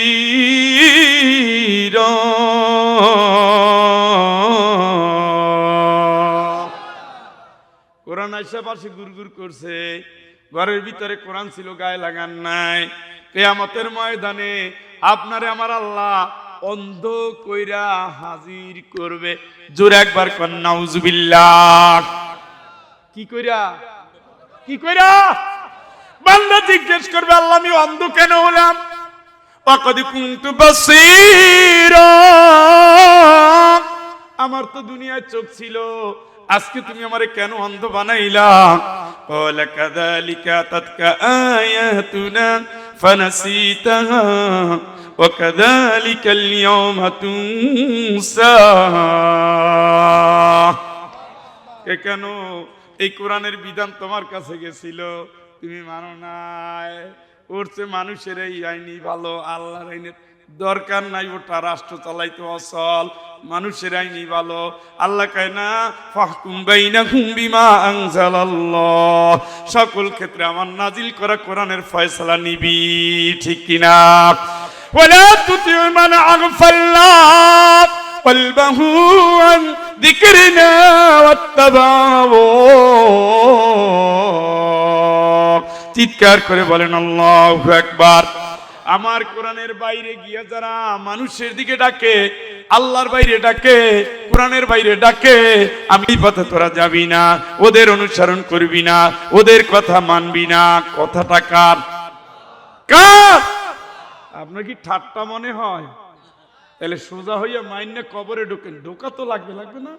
কোরআন আইসা পাশে গুরগুর করছে, ঘরের ভিতরে কোরআন ছিল, গায়ে লাগান নাই। কিয়ামতের ময়দানে আপনারে আমার আল্লাহ অন্ধ কইরা হাজির করবে। জোরে একবার কর নাউজুবিল্লাহ। কি কইরা? কি কইরা? বান্দা জিজ্ঞেস করবে, আল্লাহ আমি অন্ধ কেন হলাম? ওয়াকাদ কুনতু বাসীরা, আমার তো দুনিয়ায় চোখ ছিল, আজকে তুমি আমারে কেন অন্ধ বানাইলা? ক্বালা কাযালিকা আতাতকা আয়াতুনা ফানাসিতাহা ওয়া কাযালিকাল ইয়াওমা তুনসা। কেন এই কোরআনের বিধান তোমার কাছে গেছিল, তুমি মানো নাই। ওরছে মানুষের এই আইনই ভালো, আল্লাহর আইনের দরকার নাই, ওটা রাষ্ট্র চালাইতে অচল, মানুষের আইনই ভালো। আল্লাহ কয় না ফাহকুম বাইনাহুম বিমা আনজালাল্লাহ, সকল ক্ষেত্রে আমার নাজিল করা কোরআনের ফয়সালা নিবি, ঠিক কিনা? ওয়ালা তুতিউ মান আগফালনা কলবাহু আন যিকরিনা ওয়াত্তাবাউ। চিৎকার করে বলেন আল্লাহু আকবার। আমার কোরআনের বাইরে গিয়া যারা মানুষের দিকে ডাকে, আল্লাহর বাইরে ডাকে, কোরআনের বাইরে ডাকে, আমি পথে তোরা যাবি না, ওদের অনুসরণ করবি না, ওদের কথা মানবি না। কথাটা কার? কার? আপনার কি ঠাট্টা মনে হয়? তাহলে সোজা হইয়া মাইন্নে কবরে ঢোকেন, ঢোকা তো লাগবে, লাগবে না?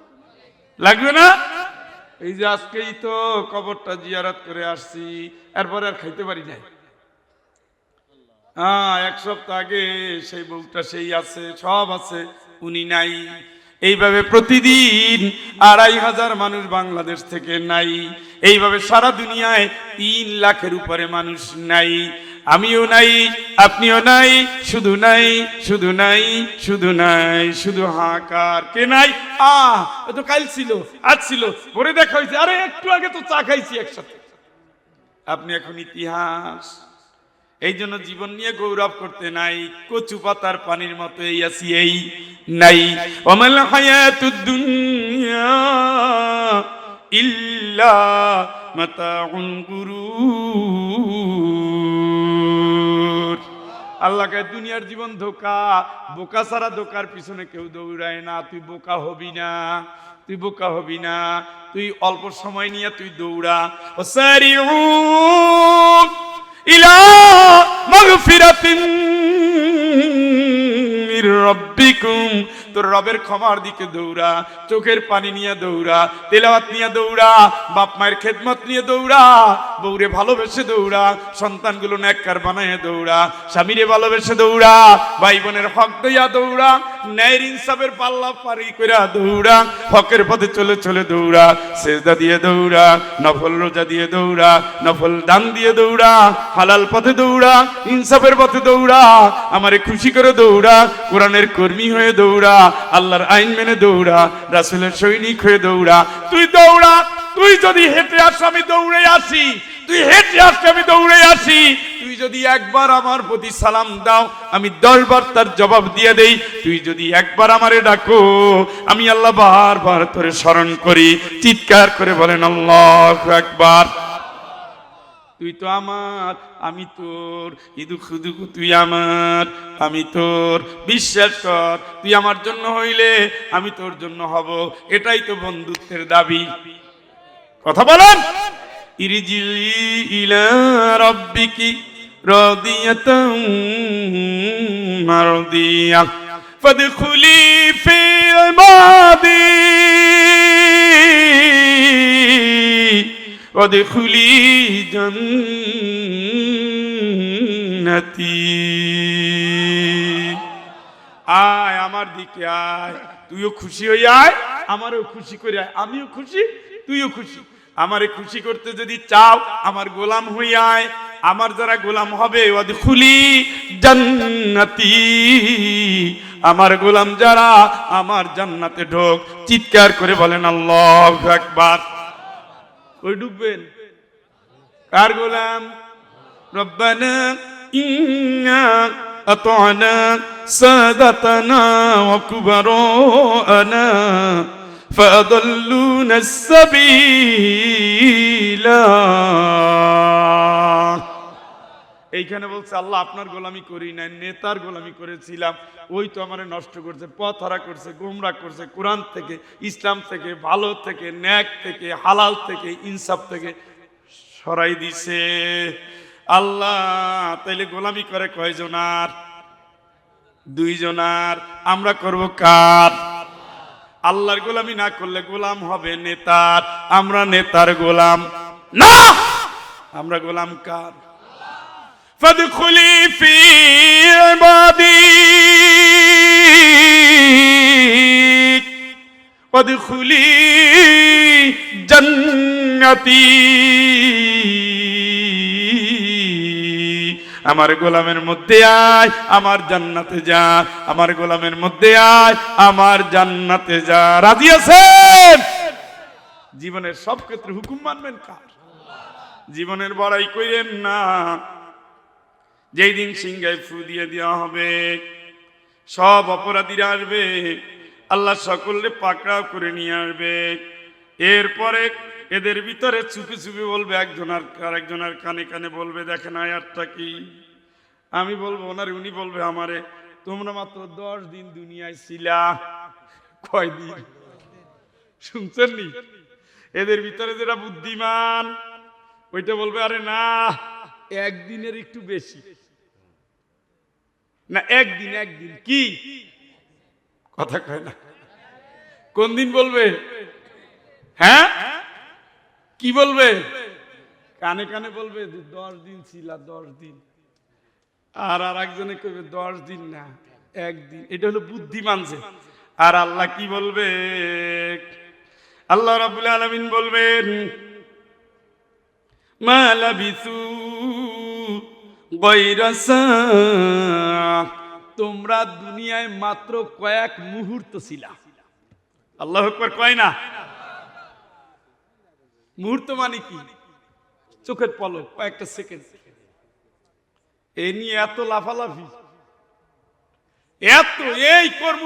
লাগবে না? এই যে আজকেই তো কবরটা জিয়ারত করে আসছি, এরপরে আর খাইতে পারি নাই। এক সপ্তাহ আগে সেই বউটা সেই আছে, সব আছে, উনি নাই। এইভাবে প্রতিদিন ২৫০০ মানুষ বাংলাদেশ থেকে নাই। এইভাবে সারা দুনিয়ায় ৩ লাখের উপরে মানুষ নাই। আমিও নাই, আপনিও নাই, শুধু নাই, শুধু নাই, শুধু নাই, শুধু হাহাকার। কে নাই? তো কাল ছিল, আজ ছিল, পরে দেখা হয়েছে, আরে একটু আগে তো চা খাইছি একসাথে। আপনি এখন ইতিহাস। এই জন্য জীবন নিয়ে গৌরব করতে নাই, কচু পাতার পানির মতো এই আছি, এই নাই। ওয়ামাল হায়াতুদ দুনিয়া ইল্লা মাতাউল গুরুর। আল্লাহ কয় দুনিয়ার জীবন ধোঁকা, বোকা ছাড়া ধোঁকার পিছনে কেউ দৌড়ায় না। তুই বোকা হবি না, তুই বোকা হবি না, তুই অল্প সময় নিয়ে তুই দৌড়া। ওয়াসারিউ ইলা মাগফিরাতিন মির রাব্বিকুম, তোর রবের ক্ষমার দিকে দৌড়া, চোখের পানি নিয়ে দৌড়া, তেলাওয়াত নিয়ে দৌড়া, বাপ মায়ের খেদমত নিয়ে দৌড়া, বউরে ভালোবেসে দৌড়া, সন্তানগুলো নেককার বানায় দৌড়া, স্বামীরে ভালোবেসে দৌড়া, ভাই বোনের হক দিয়া দৌড়া, ন্যায়ের ইনসাফের পাল্লা পারি কইরা দৌড়া, হকের পথে চলে চলে দৌড়া, সেজদা দিয়ে দৌড়া, নফল রোজা দিয়ে দৌড়া, নফল দান দিয়ে দৌড়া, হালাল পথে দৌড়া, ইনসাফের পথে দৌড়া, আমারে খুশি করে দৌড়া, কোরআনের কর্মী হয়ে দৌড়া, আল্লাহর আইন মেনে দৌড়া, রাসূলের সৈনিক হয়ে দৌড়া। তুই দৌড়া। তুই যদি হেঁটে আসো আমি দৌড়ে আসি, তুই হেঁটে আসলে আমি দৌড়ে আসি। তুই যদি একবার আমার প্রতি সালাম দাও, আমি 10 বার তার জবাব দিয়ে দেই। তুই যদি একবার আমারে ডাকো, আমি আল্লাহ বারবার তোরে স্মরণ করি। চিৎকার করে বলেন আল্লাহু আকবার। তুই তো আমার, আমি তোর, ইদু খুদু তুই আমার, আমি তোর। বিশ্বাস কর, তুই আমার জন্য হইলে আমি তোর জন্য হব। এটাই তো বন্ধুত্বের দাবি। কথা বলেন। ইরজি ইলা রাব্বিকি রাদিয়াতাম মারদিয়া ফাদখুলি ফি ইবাদি ওয়াদখুলি জান্নাতি। আয় আমার দিকে আয়, তুইও খুশি হই আয়, আমারও খুশি করে আয়, আমিও খুশি, তুইও খুশি। আমারে খুশি করতে যদি চাও আমার গোলাম হইয়ায়, আমার যারা গোলাম হবে ওয়াদখুলি জান্নাতি, আমার গোলাম যারা আমার জান্নাতে ঢোক। চিৎকার করে বলেন আল্লাহু আকবার। কই ঢুকবেন? কার গোলাম? রব্বানা ইন্না আতানা সাদাতানা ওয়া কুবারানা ফাদাল্লুনা সাবিলা। এইখানে বলছে আল্লাহ আপনার গোলামি করি নাই, নেতার গোলামি করেছিলাম, ওই তো আমারে নষ্ট করছে, পথ হারা করছে, গোমরা করছে, কোরআন থেকে, ইসলাম থেকে, ভালো থেকে, ন্যাক থেকে, হালাল থেকে, ইনসাফ থেকে সরাই দিছে। আল্লাহ তাইলে গোলামি করে কয়জনার? দুইজনার। আমরা করব কার? আল্লাহর গোলামি না করলে গোলাম হবে নেতার। আমরা নেতার গোলাম না, আমরা গোলাম কার? ফাদখুলি ফি ইবাদি ওয়াদখুলি জান্নাতি। আমার গোলামের মধ্যে আয়, আমার জান্নাতে যা। আমার গোলামের মধ্যে আয়, আমার জান্নাতে যা। রাজি আছেন? জীবনের সব ক্ষেত্রে হুকুম মানবেন কার? জীবনের বড়াই কইরেন না। যেই দিন সিংহায় ফু দিয়ে দেওয়া হবে, সব অপরাধীরা আসবে, আল্লাহ সকলকে পাকড়াও করে নিয়ে আসবে। এরপরে এদের ভিতরে চুপি চুপি বলবে একজন আর একজনের কানে কানে বলবে, দেখেন আয়াতটা কি? আমি বলবো ওনার, উনি বলবে আমারে, তোমরা মাত্র 10 দিন দুনিয়ায় ছিলা। কয়দিন? শুনছেন নি? এদের ভিতরে যেটা বুদ্ধিমান ওইটা বলবে আরে না, একদিনের একটু বেশি না, একদিন। একদিন কি কথা কয় না? কোন দিন বলবে? হ্যাঁ কি বলবে? কানে কানে বলবে 10 দিন ছিল, 10 দিন। আর একজনে কইবে 10 দিন না, একদিন। এটা হলো বুদ্ধিমান যে। আর আল্লাহ কি বলবে? আল্লাহ রাব্বুল আলামিন বলবেন মা লাবিসু গায়রা সাআ, তোমরা দুনিয়ায় মাত্র কয়েক মুহূর্ত ছিলা। আল্লাহু আকবার কয় না? মুহূর্ত মানে কি? চোখের পলক, কয়েকটা সেকেন্ড। এ নিয়ে এত লাফালাফি, এত এই করব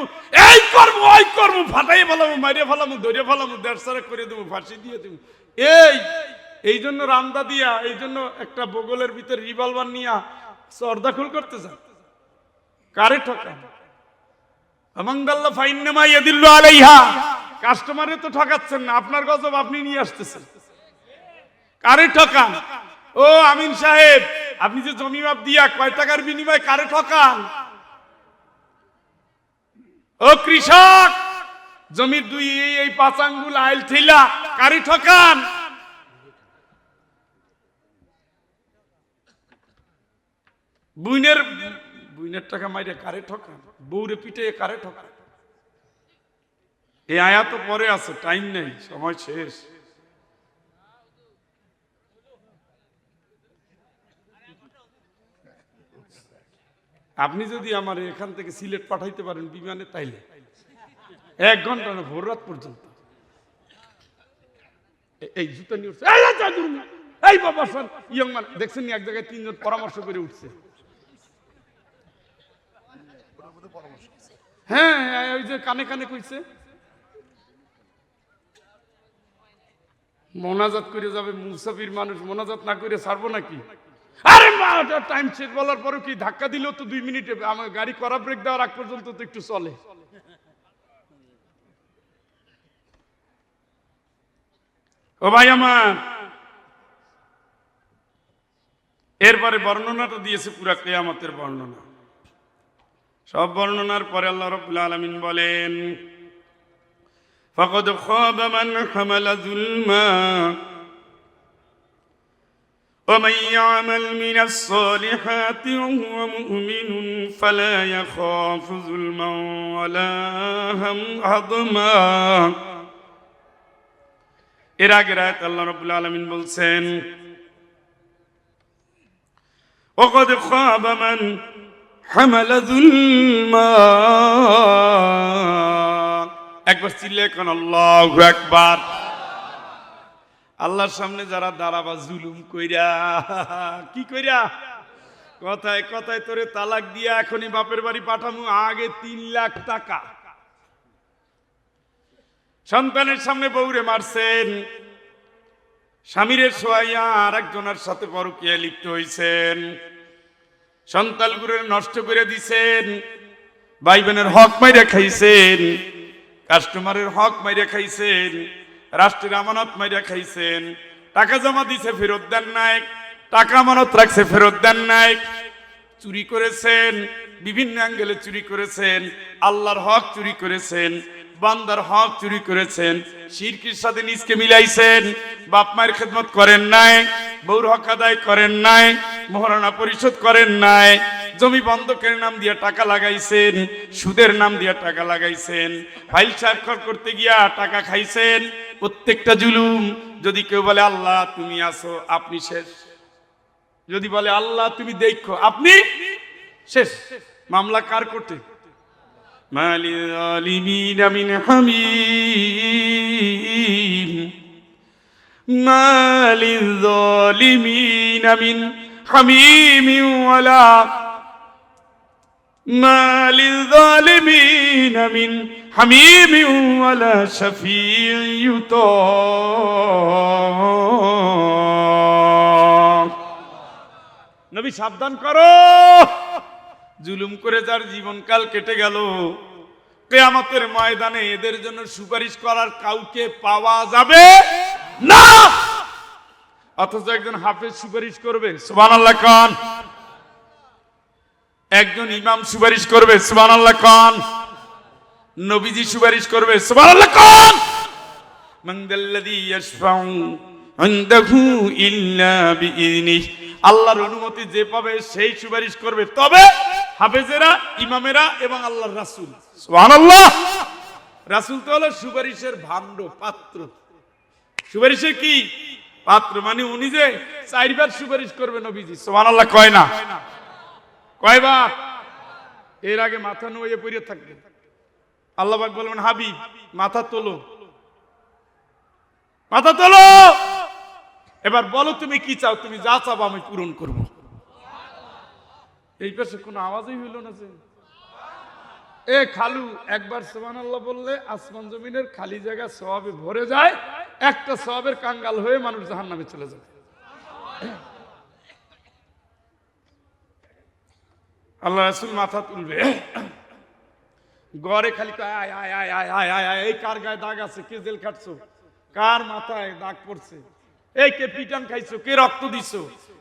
ওই করব, ফাটাই ফেলামু, মারিয়ে ফেলামু, ধরে ফেলামু, দেড়সারা করে দেবো, ফাঁসি দিয়ে দেবো। এই জন্য রামদা দিয়া, এই জন্য একটা বগলের ভিতরে রিভলভার নিয়া সর্দাখুল করতে যান। কারে ঠকান? আমাঙ্গাল্লা ফাইন্নামা ইয়াদিল্লু আলাইহা। কাস্টমারে তো ঠকাচ্ছেন না, আপনার গজব আপনি নিয়ে আসতেছেন। কারে ঠকান? ও আমিন সাহেব, আপনি যে জমি মাপ দিয়া কয় টাকার বিনিময়ে কারে ঠকান? ও কৃষক, জমির 2 আঙ্গুল আইল ঠেলা কারে ঠকান? বুইনের টাকা মাইরে কারে ঠকান? বউরে পিটে কারে ঠকান? এই আয়াত তো পরে আছে, টাইম নেই, সময় শেষ। আপনি যদি আমার এখান থেকে সিলেট পাঠাইতে পারেন বিমানে, তাইলে 1 ঘন্টা না, ভোর রাত পর্যন্ত। এই জুতা নিয়ে উঠছে, এই বাবা ইয়ং মান দেখছেন, এক জায়গায় 3 জন পরামর্শ করে উঠছে। হ্যাঁ, ওই যে কানে কানে কইছে মোনাজাত করে যাবে। মুসাফির মানুষ মোনাজাত না করে ছাড়বো নাকি? আরে টাইম শেষ বলার পরে কি ধাক্কা দিলেও তো 2 মিনিটে, আমার গাড়ি করা ব্রেক দেওয়ার আগ পর্যন্ত তো একটু চলে। ও ভাই আমার, এরপরে বর্ণনাটা দিয়েছে পুরা কিয়ামতের বর্ণনা। সব বর্ণনার পরে আল্লাহ রাব্বুল আলামিন বলেন ফাকাদ খাবা মান হামালা যুলমা ওয়া মান ইয়ামাল মিনাস সালিহাতি ওয়া হুয়া মুমিনুন ফালা ইয়াখাফু যুলমান ওয়ালা হাদমা। এর আগের আয়াত আল্লাহ রাব্বুল আলামিন বলছেন ওয়াকাদ খাবা মান হামালা যুলমা। একবার চিল্লায়ে কোন আল্লাহু আকবার। আল্লাহর সামনে যারা দাঁড়াবা জুলুম কইরা, কি কইরা, কথায় কথায় তোরে তালাক দিয়া এখনই বাপের বাড়ি পাঠামু, আগে 3 লাখ টাকা। সন্তানের সামনে বউরে মারছেন, স্বামীরের সোয়াইয়া আর একজনের সাথে পরকীয়া লিপ্ত হইছেন, সন্তানগুলো নষ্ট করে দিছেন, ভাই বোনের হক মাইরা খাইছেন, কাস্টমারের হক মাইরা খাইছেন, রাষ্ট্রের আমানত মাইরা খাইছেন, টাকা জমা দিছে ফেরত দেন নাই, টাকা আমানত রাখছে ফেরত দেন নাই, চুরি করেছেন, বিভিন্ন অ্যাঙ্গেলে চুরি করেছেন, আল্লাহর হক চুরি করেছেন, বান্দার হক চুরি করেছেন, শিরকির সাথে নিজকে মিলাইছেন, বাপ মায়ের খেদমত করেন নাই, বউর হক আদায় করেন নাই, মহারণা পরিশোধ করেন নাই, জমি বন্ধকের নাম দিয়ে টাকা লাগাইছেন, সুদের নাম দিয়ে টাকা লাগাইছেন, ফাইল স্বাক্ষর করতে গিয়া টাকা খাইছেন। প্রত্যেকটা জুলুম। যদি কেউ বলে আল্লাহ তুমি আছো, আপনি শেষ। যদি বলে আল্লাহ তুমি দেখো, আপনি শেষ। মামলা কার কোর্টে? মালিল জালিমিনা মিন হামিম, মালিল জালিমিনা মিন হামিমিন ওয়ালা মালিল জালিমিনা মিন হামিমিন ওয়ালা শাফিউন ইউতা। নবী সাবধান করো, জুলুম করে যার জীবনকাল কেটে গেল, কিয়ামতের ময়দানে এদের জন্য সুপারিশ করার কাউকে পাওয়া যাবে না। অথচ একজন হাফেজ সুপারিশ করবে, সুবহানাল্লাহ খান। একজন ইমাম সুপারিশ করবে, সুবহানাল্লাহ খান। নবীজি সুপারিশ করবে, সুবহানাল্লাহ খান। মান যাল্লাযী ইয়াশফাউ ইনদাহু ইল্লা বিইযনিহি, আল্লাহর অনুমতি যে পাবে সেই সুপারিশ করবে। তবে হাফেজেরা, ইমামেরা এবং আল্লাহর রাসূল, সুবহানাল্লাহ। রাসূল তো হলো সুপারিশের ভাণ্ড, পাত্র। সুপারিশের কি পাত্র? মানে উনি যে 4 বার সুপারিশ করবে নবীজি, সুবহানাল্লাহ কয় না? কয়বার? এর আগে মাথা নুয়ে পড়ে থাকবে। আল্লাহ পাক বলবেন হাবিব মাথা তোলো, মাথা তোলো, এবার বলো তুমি কি চাও, তুমি যা চাও আমি পূরণ করব। এই পাশে কোনো আওয়াজই হইল না যে এ খালু একবার সুবহানাল্লাহ বললে আসমান জমিনের খালি জায়গা সওয়াবে ভরে যায়, একটা সওয়াবের কাঙ্গাল হয়ে মানুষ জাহান্নামে চলে যায়। আল্লাহ রাসূল মাথা তুলবে, গড়ে খালি আয় আয় আয় আয় আয় আয় আয়, এই কার গায়ে দাগ আছে, কে জেল খাটছো, কার মাথায় দাগ পড়ছে, এই কে পিটান খাইছো, কে রক্ত দিছো,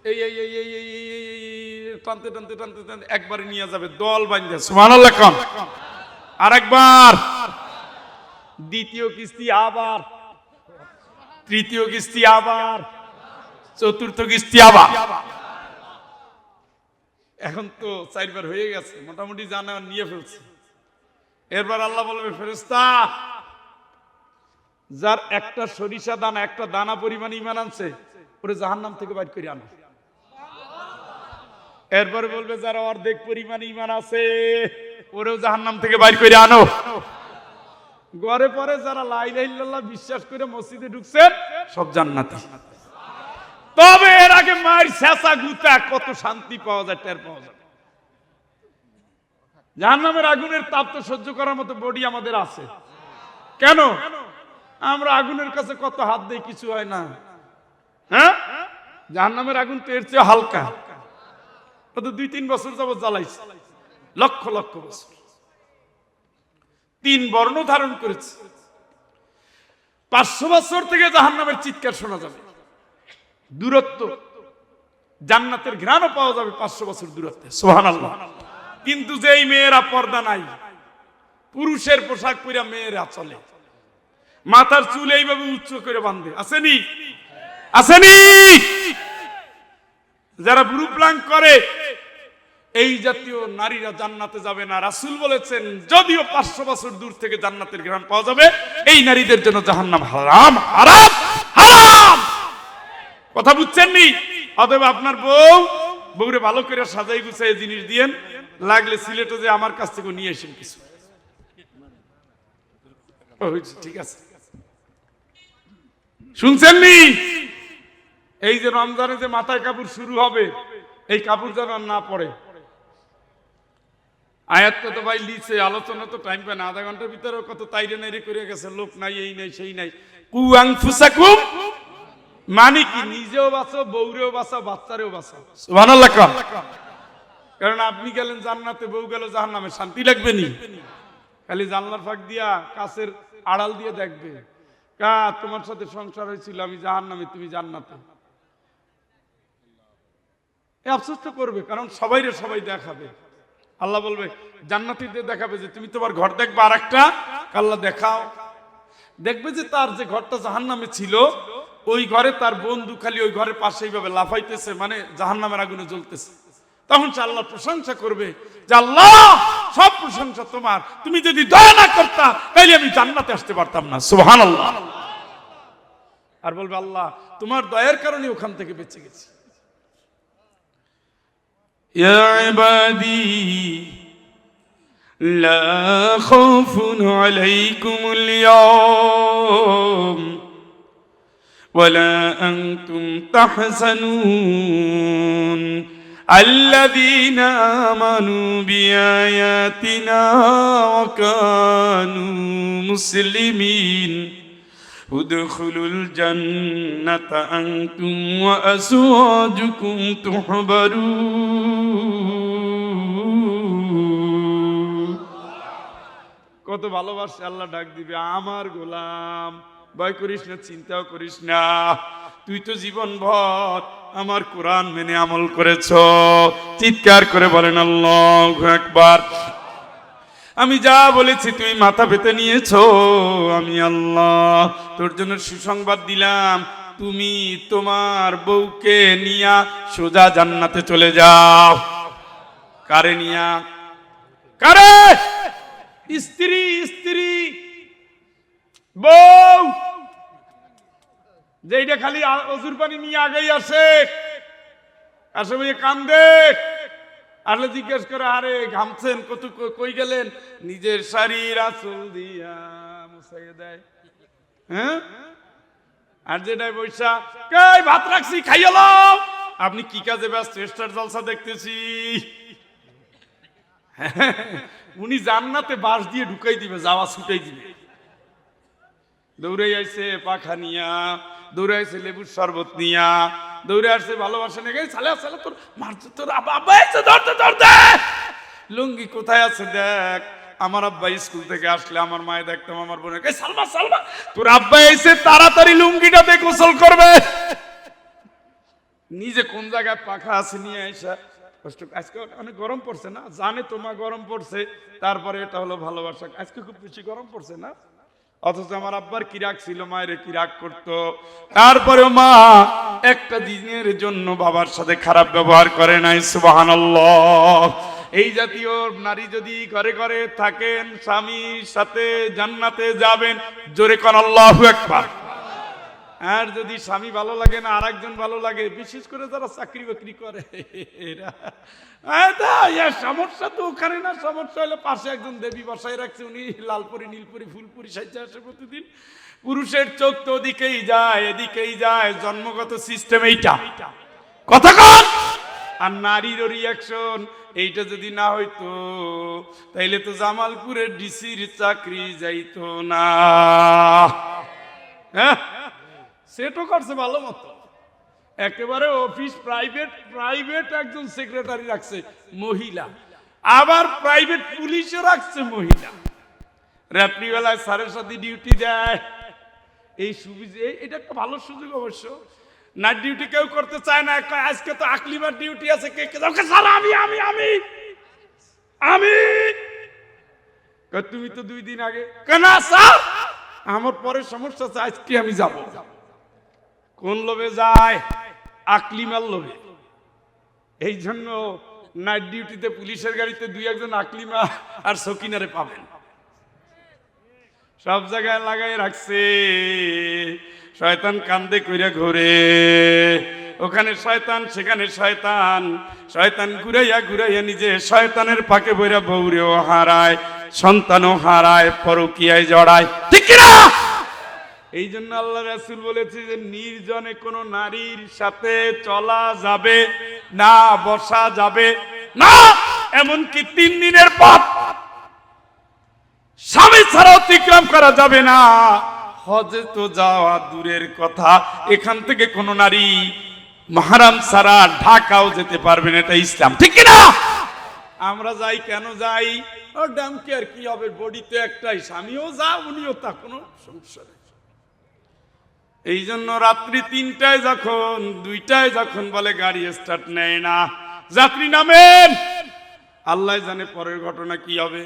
এই এই এই এই এই টানতে টানতে টানতে টানতে একবারে নিয়ে যাবে দল বাঁধে, সুবহানাল্লাহ কোন। আরেকবার, দ্বিতীয় কিস্তি আবার, তৃতীয় কিস্তি আবার, চতুর্থ কিস্তি আবার। এখন তো 4 বার হয়ে গেছে, মোটামুটি জানা নিয়ে ফেলছে। এরপর আল্লাহ বলবে ফেরেশতা, যার একটা সরিষা দানা, একটা দানা পরিমাণ ঈমান আনছে, ওরে জাহান্নাম থেকে বাইর করে আনো। এরপরে বলবে যারা অর্ধেক পরিমাণ ঈমান আছে, ওরেও জাহান্নাম থেকে বাইর করে আনো। ঘরে পরে যারা লা ইলাহা ইল্লাল্লাহ বিশ্বাস করে মসজিদে ঢুকছেন, সব জান্নাতি। তবে এর আগে মার শেষা গুতা কত শান্তি পাওয়া যায়, টের পাওয়া যায়। জাহান্নামের আগুনের তাপ তো সহ্য করার মতো বডি আমাদের আছে। কেন? আমরা আগুনের কাছে কত হাত দেই, কিছু হয় না। হ্যাঁ, জাহান্নামের আগুন তো এর চেয়ে হালকা। কত 2-3 বছর যাবত জ্বালাইছে, লক্ষ লক্ষ বছর, 3 বর্ণ ধারণ করেছে। 500 বছর থেকে জাহান্নামের চিৎকার শোনা যাবে, দূরত্ব, জান্নাতের ঘ্রাণও পাওয়া যাবে 500 বছর দূরত্বে, সুবহানাল্লাহ। কিন্তু যেই মেয়েরা পর্দা নাই, পুরুষের পোশাক পরে মেয়েরা চলে, মাথার চুল এইভাবে উচ্চ করে বাঁধে, আসেনি? আসেনি? যারা ব্রু প্লাঙ্ক করে, এই জাতীয় নারীরা জান্নাতে যাবে না। রাসূল বলেছেন যদিও 500 বছর দূর থেকে জান্নাতের ঘ্রাণ পাওয়া যাবে, এই নারীদের জন্য জাহান্নাম হারাম হারাম হারাম। কথা বুঝছেন নি? অতএব আপনার বউরে ভালো করে সাজাই গুছাই জিনিস দিয়েন, লাগলে সিলেটে যে আমার কাছ থেকে নিয়ে এসেন কিছু। ঠিক আছে, শুনছেন নি? এই যে রমজানে যে মাথায় কাপড় শুরু হবে, এই কাপড় যেন না পড়ে। আয়াত কত ভাই লিখছে, আলোচনা তো টাইম পায় না, আধা ঘন্টার ভিতরে কত তাইরে নাইরে করে গেছে, লোক নাই, এই নাই, সেই নাই। কু আনফুসাকুম মানে কি? নিজেও বাঁচো, বউরেও বাঁচাও, বাচ্চারেও বাঁচাও। সুবহানাল্লাহ। কারণ আপনি গেলেন জান্নাতে, বউ গেল জাহান্নামে, শান্তি লাগবে নি? খালি জানলার ফাঁক দিয়া কাছের আড়াল দিয়ে দেখবে, কা তোমার সাথে সংসার হয়েছিল, আমি জাহান্নামে, তুমি জান্নাতে। এই আফসোসটা করবে, কারণ সবাই দেখাবে। আল্লাহ বলবে, জান্নাতীদের দেখাবে যে তুমি তোমার ঘর দেখবে আর একটা, আল্লাহ দেখাও। দেখবে যে তার যে ঘরটা জাহান্নামে ছিল, ওই ঘরে তার বন্ধু খালি ওই ঘরের পাশে এইভাবে লাফাইতেছে, মানে জাহান্নামের আগুনে জ্বলতেছে। তখন সে আল্লাহ প্রশংসা করবে যে আল্লাহ সব প্রশংসা তোমার, তুমি যদি দয়া না করতা তাহলে আমি জান্নাতে আসতে পারতাম না। সুবহানাল্লাহ। আর বলবে আল্লাহ তোমার দয়ার কারণে ওখান থেকে বেঁচে গেছি। ইয়া ইবাদি লা খাউফুন আলাইকুমুল ইয়াওম ওয়ালা আনতুম তাহজানুন আল্লাযীনা আমানু বিআয়াতিনা ওয়া কানু মুসলিমিন উদখুলুল জান্নাতা আনতুম ওয়া আজওয়াজুকুম তুহবারুন। কত ভালোবাসে আল্লাহ, ডাক দিবে আমার গোলাম, ভয় করিস না, চিন্তাও করিস না, তুই তো জীবন ভর আমার কোরআন মেনে আমল করেছ। চিৎকার করে বলেন আল্লাহু আকবার। আমি যা বলেছি তুই মাথা পেতে নিয়েছো, আমি আল্লাহ তোর জন্য সুসংবাদ দিলাম, তুমি তোমার বউকে নিয়া সোজা জান্নাতে চলে যাও। কারে নিয়া? কারে? স্ত্রী বউ, যেইটা খালি অজুর পানি নিয়ে আগেই আসে, আসলে কান্দে, আসলে জিজ্ঞেস করে আরে ঘামছেন কত, কই গেলেন, নিজের শাড়ির আঁচল দিয়া মুছাইয়া দেয়। হ্যাঁ, আর যেটাই বৈশা কই ভাত রাখছি খাইয়া লও। আপনি কি কাজে ব্যস্ত? স্টার জলসা দেখতেছি। উনি জান্নাতে বাঁশ দিয়ে ঢুকাই দিবে, যাওয়া ছুটাই দিবে। দৌড়ে আইছে পাখা নিয়া, দৌড়ে আইছে লেবুর শরবত নিয়া, দৌড়ে আসছে ভালোবাসা নিয়ে, সালে সালে তোর মারছে, তোর আব্বা আইছে, ধরতে ধরতে লুঙ্গি কোথায় আছে দেখ। আমার আব্বা স্কুল থেকে আসলে আমার মায়ে দেখতাম আমার বোনের, সালমা সালমা তোর আব্বা আইছে, তাড়াতাড়ি লুঙ্গিটা দিয়ে গোসল করবে। নিজে কোন জায়গায় পাখা আছে নিয়ে আইসা কষ্ট। আজকে অনেক গরম পড়ছে না, জানে তো মা গরম পড়ছে, তারপরে এটা হলো ভালোবাসা। আজকে খুব বেশি গরম পড়ছে না, অথচ আমার আব্বার কি রাগ ছিল, মায়ের কি রাগ করতো, তারপরেও মা একটা দিনের জন্য বাবার সাথে খারাপ ব্যবহার করে নাই। সুবহানাল্লাহ। এই জাতীয় নারী যদি ঘরে ঘরে থাকেন, স্বামীর সাথে জান্নাতে যাবেন। জোরে কোন আল্লাহু আকবার। আর যদি স্বামী ভালো লাগে না, আর একজন ভালো লাগে, বিশেষ করে যারা চাকরি বাকরি করে, সমস্যা তো ওখানে না, সমস্যা হলে পাশে একজন দেবী বসায় রাখছে, উনি লালপরি নীলপরি ফুলপুরি সাইজে আসে প্রতিদিন। পুরুষের চোখ তো ওদিকেই যায় এদিকেই যায়, জন্মগত সিস্টেম এইটা, কথা কন। আর নারীর রিয়াকশন এইটা যদি না হইতো তাইলে তো জামালপুরের ডিসির চাকরি যাইতো না। হ্যাঁ, সেটও করছে ভালো মতো, একেবারে অফিস প্রাইভেট একজন সেক্রেটারি রাখছে মহিলা, আবার প্রাইভেট পুলিশও রাখছে মহিলা। রাত্রিবেলায় স্যারের সাথে ডিউটি দেয়। এই সুবিধা, এটা একটা ভালো সুযোগ অবশ্য। নাইট ডিউটি কেউ করতে চায় না, আজকে তো আকলিমার ডিউটি আছে, কে কে যাও? স্যার আমি আমি আমি আমি তুমি তো 2 দিন আগে কেন স্যার, আমার পরে সমস্যা আছে, আজকে আমি যাব। কোন লোভে যায়? আকলিমার লোভে। এই জন্য নাইট ডিউটিতে পুলিশের গাড়িতে দুই একজন আকলিমা আর সকিনারে পাবেন, সব জায়গায় লাগাই রাখছে। শয়তান কান্দে কইরা ঘুরে, ওখানে শয়তান সেখানে শয়তান, শয়তান ঘুরাইয়া ঘুরাইয়া নিজে শয়তানের পাকে বইরা বউরেও হারায়, সন্তানও হারায়, পরকীয়ায় জড়ায়, ঠিক কিনা? এই জন্য আল্লাহ রাসূল বলেছে যে নির্জনে কোন নারীর সাথে চলা যাবে না, বসা যাবে না, এমনকি 3 দিনের পথ স্বামী ছাড়া অতিক্রম করা যাবে না। হজে তো যাওয়া দূরের কথা, এখান থেকে কোন নারী মাহরাম ছাড়া ঢাকাও যেতে পারবে না, এটা ইসলাম, ঠিক কিনা? আমরা যাই কেন যাই? ও ডামকে আর কি হবে, বডি তো একটাই, স্বামীও যা উনিও তা, কোনো সমস্যা নেই। এই জন্য রাত্রি 3টায় যখন 2টায় যখন বলে গাড়ি স্টার্ট নেয় না, যাত্রী নামেন, আল্লাহ জানে পরের ঘটনা কি হবে।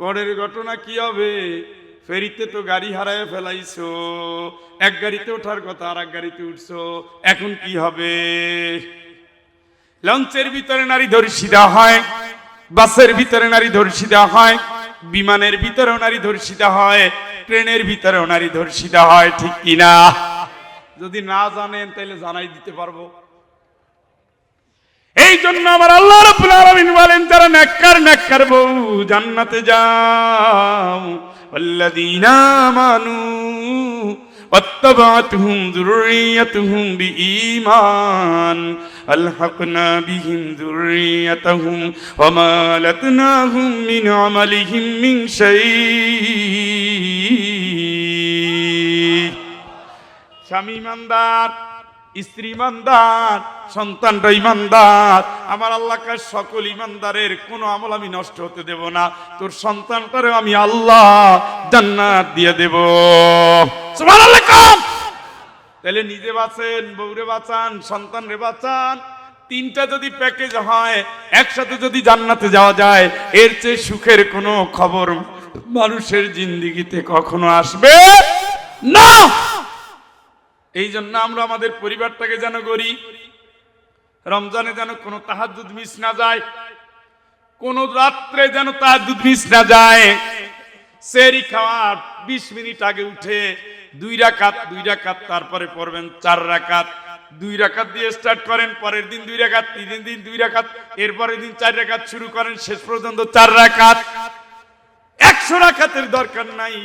পরের ঘটনা কি হবে? ফেরিতে তো গাড়ি হারায় ফেলাইছো, এক গাড়িতে ওঠার কথা আর এক গাড়িতে উঠছো, এখন কি হবে? লঞ্চের ভিতরে নারী ধর্ষিতা হয়, বাসের ভিতরে নারী ধর্ষিতা হয়, বিমানের ভিতরেও নারী ধর্ষিতা হয়, ট্রেনের ভিতরেও নারী ধর্ষিতা হয়, ঠিক কিনা? যদি না জানেন তাহলে জানাই দিতে পারবো। এই জন্য আমার আল্লাহ রাব্বুল আলামিন বলেন, যারা নেককার বউ জান্নাতে যাও, ওয়াল্লাযীনা আমানু ওয়াত্তাবা'তুহুম যুররিয়াতুহুম বিঈমান আলহাকনা বিহিম যুররিয়াতাহুম ওয়া মা লাতনাহুম মিন আমালিহিম মিন শাই। স্বামী ইমানদার, স্ত্রী ইমানদার, সন্তানরা ইমানদার, আমার আল্লাহ কাছে সকল ইমানদারের কোনো আমল আমি নষ্ট হতে দেব না। তোর সন্তানটারে আমি আল্লাহ জান্নাত দিয়ে দেব, সুবহানাল্লাহ। তাহলে নিজে বাঁচেন, বউরে বাঁচান, সন্তানরে বাঁচান। 3টা যদি প্যাকেজ হয়, একসাথে যদি জান্নাতে যাওয়া যায়, এর চেয়ে সুখের কোনো খবর মানুষের জিন্দেগিতে কখনো আসবে না। এই জন্য আমরা আমাদের পরিবারটাকে যেন করি, রমজানে যেন কোনো তাহাজ্জুদ মিস না যায়, কোন রাত্রে যেন তাহাজ্জুদ মিস না যায়। সেহরি খাওয়ার 20 মিনিট আগে উঠে 2 রাকাত তারপরে পড়বেন 4 রাকাত, 2 রাকাত দিয়ে স্টার্ট করেন, পরের দিন 2 রাকাত, তিন দিন 2 রাকাত, এরপরের দিন 4 রাকাত শুরু করেন, শেষ পর্যন্ত 4 রাকাত। 100 রাকাতের দরকার নাই,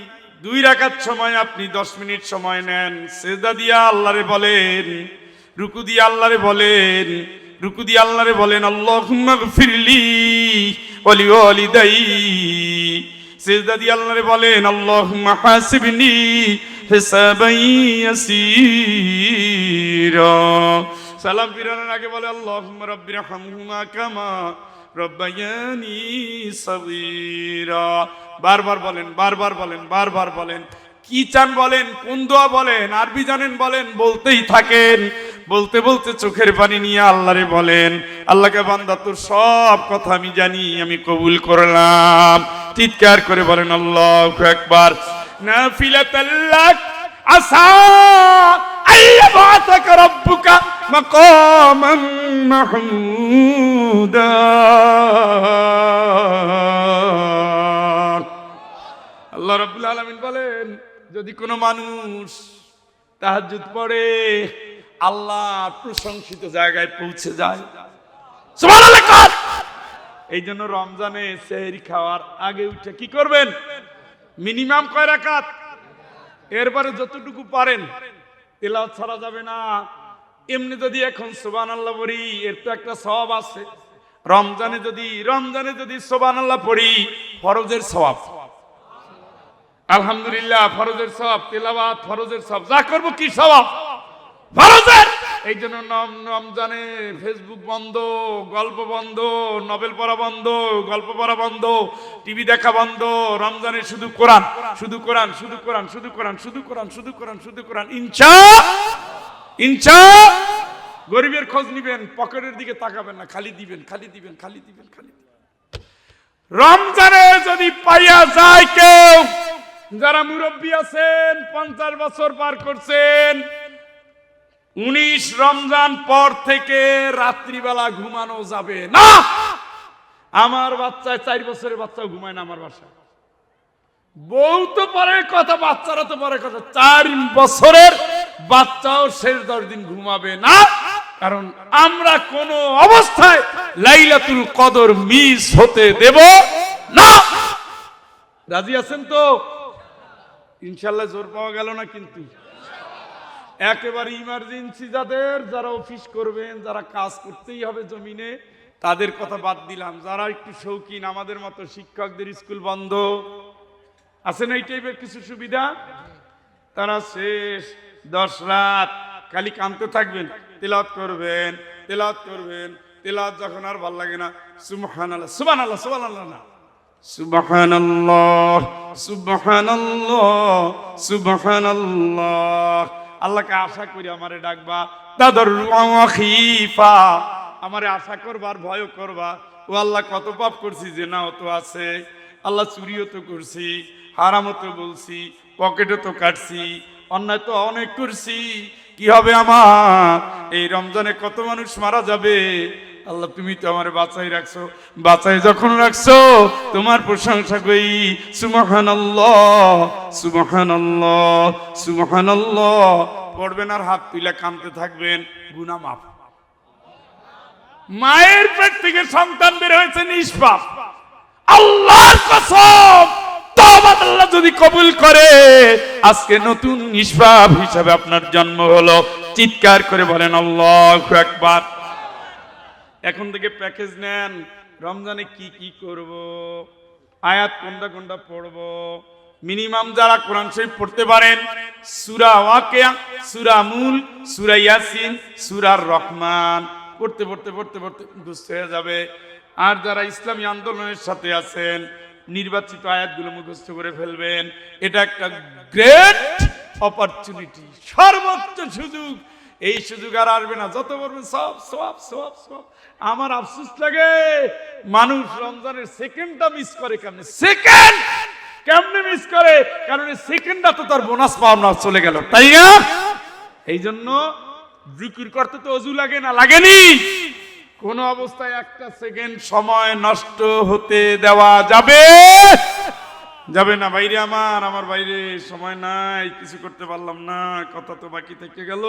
2 রাকাত সময় আপনি 10 মিনিট সময় নেন, সেজদা দিয়া আল্লাহরে বলেন, রুকু দিয়া আল্লাহরে বলেন, রুকু দিয়ে আল্লাহরে বলেন আল্লাহুম্মা গফিরলি ওয়া লিওয়ালিদাই, সিজদা দিয়ে আল্লাহরে বলেন আল্লাহুম্মা হাসিবনি হিসাবান ইয়াসীরা। সালাম ফিরানোর আগে বলে আল্লাহুম্মা রাব্বিরহামহুমা কামা রব্বায়ানি সগীরা। বারবার বলেন, বারবার বলেন, বারবার বলেন। কি চান বলেন, কোন দোয়া বলেন, আরবি জানেন বলেন, বলতেই থাকেন। বলতে বলতে চোখের পানি নিয়ে আল্লাহরে বলেন, আল্লাহকে বান্দা তোর সব কথা আমি জানি, আমি কবুল করলাম। চিৎকার করে বলেন আল্লাহু আকবার। নাফিলাতাল্লাক আসা আইয়াবাতাকা রাব্বুকা মাকামান মাহমুদা। আল্লাহ রাব্বুল আলামিন বলেন, যদি কোনো মানুষ তাহাজ্জুদ পড়ে আল্লাহর প্রশংসিত জায়গায় পৌঁছে যায়, সুবহানাল্লাহ। এই জন্য রমজানে সেহরি খাওয়ার আগে উঠে কি করবেন? মিনিমাম কয় রাকাত, এরপরে যতটুকু পারেন, তেলাওয়াত ছাড়া যাবে না। এমনি যদি এখন সুবহানাল্লাহ পড়ি, এর তো একটা সওয়াব আছে। রমজানে যদি সুবহানাল্লাহ পড়ি, ফরজের সওয়াব, আলহামদুলিল্লাহ ফরজের সওয়াব, তেলাওয়াত ফরজের সওয়াব, যা করব কি সওয়াব ফরজের। এই জন্য রমজানে ফেসবুক বন্ধ, গল্প বন্ধ, নভেল পড়া বন্ধ, গল্প পড়া বন্ধ, টিভি দেখা বন্ধ। রমজানে শুধু কোরআন, শুধু কোরআন, শুধু কোরআন, শুধু কোরআন, শুধু কোরআন, শুধু কোরআন, শুধু কোরআন। ইনশা গরিবের খোঁজ নিবেন, পকেটের দিকে তাকাবেন না, খালি দিবেন, খালি দিবেন, খালি দিবেন, খালি দিবেন। রমজানে যদি পাইয়া যায় কেউ, যারা মুরব্বী আছেন, 50 বছর পার করছেন, 19 রমজান পর থেকে রাত্রিবেলা ঘুমানো যাবে না। আমার বাচ্চা 4 বছরের বাচ্চাও ঘুমায় না আমার বাসায়। বউ তো পরে কথা, বাচ্চারা তো পরে কথা, 4 বছরের বাচ্চাও শেষ 10 দিন ঘুমাবে না। কারণ আমরা কোন অবস্থায় লাইলাতুল কদর মিস হতে দেব না। রাজি আছেন তো? ইনশাআল্লাহ জোর পাওয়া গেল না কিন্তু। একেবারে ইমার্জেন্সি যারা অফিস করবেন, যারা কাজ করতেই হবে জমিনে, তাদের কথা বাদ দিলাম। যারা একটু শৌখিন, আমাদের মতো শিক্ষকদের স্কুল বন্ধ আছে না, এই টাইপের কিছু সুবিধা, তারা শেষ 10 রাত খালি কাঁদতে থাকবেন, তেলাওয়াত করবেন, তেলাওয়াত করবেন। তেলাওয়াত যখন আর ভাল লাগে না, সুবহানাল্লাহ সুবহানাল্লাহ সুবহানাল্লাহ না, সুবহানাল্লাহ সুবহানাল্লাহ সুবহানাল্লাহ। আল্লাহকে আশা করি আমারে ডাকবা, তাদাররুআন ওয়া খিফা, আমারে আশা করবার, ভয় করবা। ও আল্লাহ, কত পাপ করছি, জেনাও তো আছে আল্লাহ, চুরিও তো করছি, হারামও তো বলছি, পকেটও তো কাটছি, অন্যায় তো অনেক করছি। কি হবে আমার? এই রমজানে কত মানুষ মারা যাবে। আল্লাহ, তুমি তো আমারে বাঁচাই রাখছো, বাঁচাই যখন রাখছো তোমার প্রশংসা করি। সুবহানাল্লাহ সুবহানাল্লাহ সুবহানাল্লাহ পড়বেন আর হাত তুলে কাঁদতে থাকবেন, গুনাহ মাফ। মায়ের পেট থেকে সন্তান বের হয়েছে নিষ্পাপ, আল্লাহর কসম, তওবা আল্লাহ যদি কবুল করে, আজকে নতুন নিষ্পাপ হিসাবে আপনার জন্ম হলো। চিৎকার করে বলেন আল্লাহু আকবার। এখন থেকে প্যাকেজ নেন, রমজানে কি কি করব, আয়াত কোনটা কোনটা পড়ব। মিনিমাম যারা কোরআন শরীফ পড়তে পারেন, সূরা ওয়াকিয়া, সূরা মুল, সূরা ইয়াসিন, সূরা রহমান পড়তে পড়তে পড়তে পড়তে মুখস্থ হয়ে যাবে। আর যারা ইসলামী আন্দোলনের সাথে আছেন, নির্বাচিত আয়াতগুলো মুখস্থ করে ফেলবেন। এটা একটা গ্রেট অপরচুনিটি, সর্বোচ্চ সুযোগ। এই সুযোগ আর আসবে না, যত বলবেন সব সব সব সব। আমার আফসোস লাগে, মানুষ রমজানের সেকেন্ডটা মিস করে। কেমনে মিস করে? কারণ এই সেকেন্ডটা তো তার বোনাস পাওনা চলে গেল, তাই না? এই জন্য জিকির করতে তো অজু লাগে না, লাগেনি? কোন অবস্থায় একটা সেকেন্ড সময় নষ্ট হতে দেওয়া যাবে যাবে না। বাইরে আমার বাইরে সময় নাই, কিছু করতে পারলাম না, কথা তো বাকি থেকে গেল।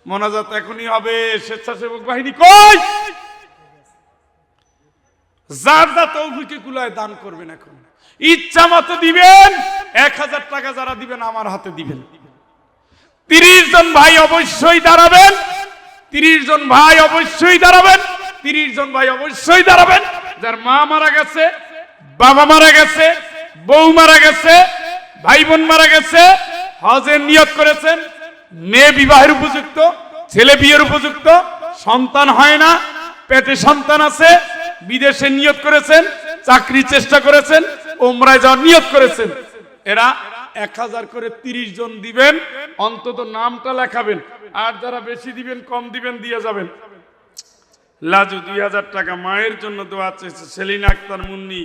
মোনাজাত এখনই হবে। স্বেচ্ছাসেবক বাহিনী কই? যার যা তৌফিকে কুলায় দান করবেন, এখন ইচ্ছা মতো দিবেন। 1000 টাকা যারা দিবেন আমার হাতে দিবেন। 30 জন ভাই অবশ্যই দাঁড়াবেন, 30 জন ভাই অবশ্যই দাঁড়াবেন, 30 জন ভাই অবশ্যই দাঁড়াবেন। যার মা মারা গেছে, বাবা মারা গেছে, বউ মারা গেছে, ভাই বোন মারা গেছে, হজের নিয়ত করেছেন, মেয়ে বিবাহের উপযুক্ত, ছেলে বিয়ের উপযুক্ত, সন্তান হয় না, পেটে সন্তান আছে, বিদেশে নিয়ত করেছেন, চাকরি চেষ্টা করেছেন, উমরায় যাওয়ার নিয়ত করেছেন, এরা 1000 করে 30 জন দিবেন। অন্তত নামটা লেখাবেন। আর যারা বেশি দিবেন, কম দিবেন, দিয়ে যাবেন। লাজু 2000 টাকা মায়ের জন্য দোয়া চেয়েছে। সেলিনা আক্তার মুন্নি,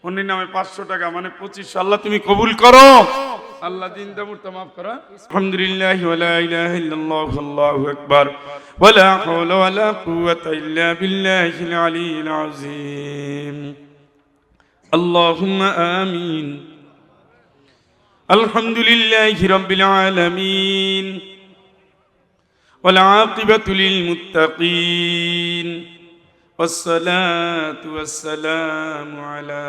উনি নামে 500 টাকা, মানে 2500। আল্লাহ তুমি কবুল করো, আল্লাহ জিন্দা মুর্দা মাফ করো। আলহামদুলিল্লাহ ওয়ালা ইলাহা ইল্লাল্লাহ আল্লাহু আকবার ওয়ালা হাওলা ওয়ালা কুওয়াতা ইল্লা বিল্লাহিল আলিয়্যিল আযীম। আল্লাহুম্মা আমিন। আলহামদুলিল্লাহি রাব্বিল আলামিন ওয়াল আকিবাতু লিল মুত্তাকিন والصلاة والسلام على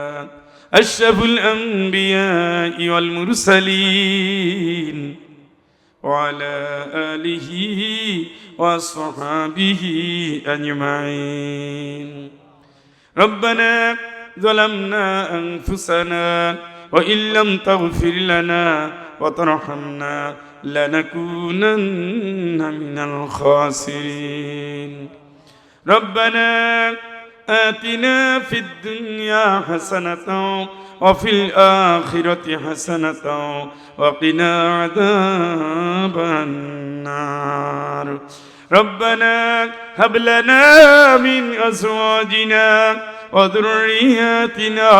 أشرف الأنبياء والمرسلين وعلى آله وصحبه أجمعين. ربنا ظلمنا أنفسنا وإن لم تغفر لنا وترحمنا لنكونن من الخاسرين. ربنا آتنا في الدنيا حسنة وفي الآخرة حسنة وقنا عذاب النار. ربنا هب لنا من أزواجنا وذرياتنا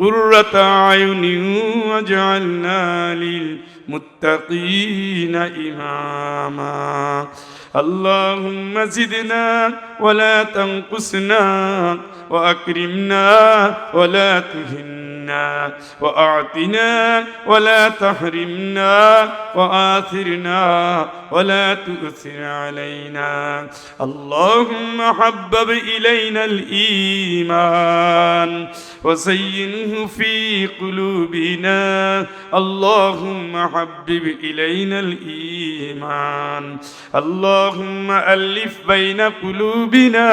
قرة أعين واجعلنا للمتقين إماما اللهم زدنا ولا تنقصنا وأكرمنا ولا تهنا وأعطنا ولا تحرمنا وآثرنا ولا تؤثر علينا اللهم حبب إلينا الإيمان وزينه في قلوبنا اللهم حبب إلينا الإيمان اللهم ألف بين قلوبنا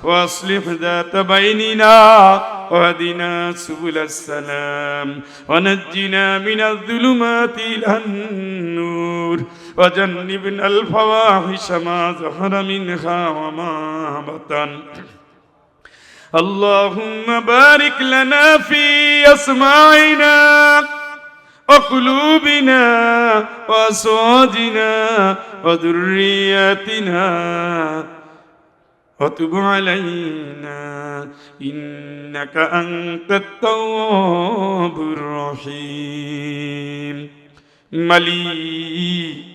وأصلح ذات بيننا واهدنا سبل السلام ونجنا من الظلمات إلى النور وجنبنا الفواحش ما ظهر منها وما بطن اللهم بارك لنا في أسماعنا وقلوبنا وأصواتنا وذرياتنا وتب علينا إنك أنت التواب الرحيم মালিক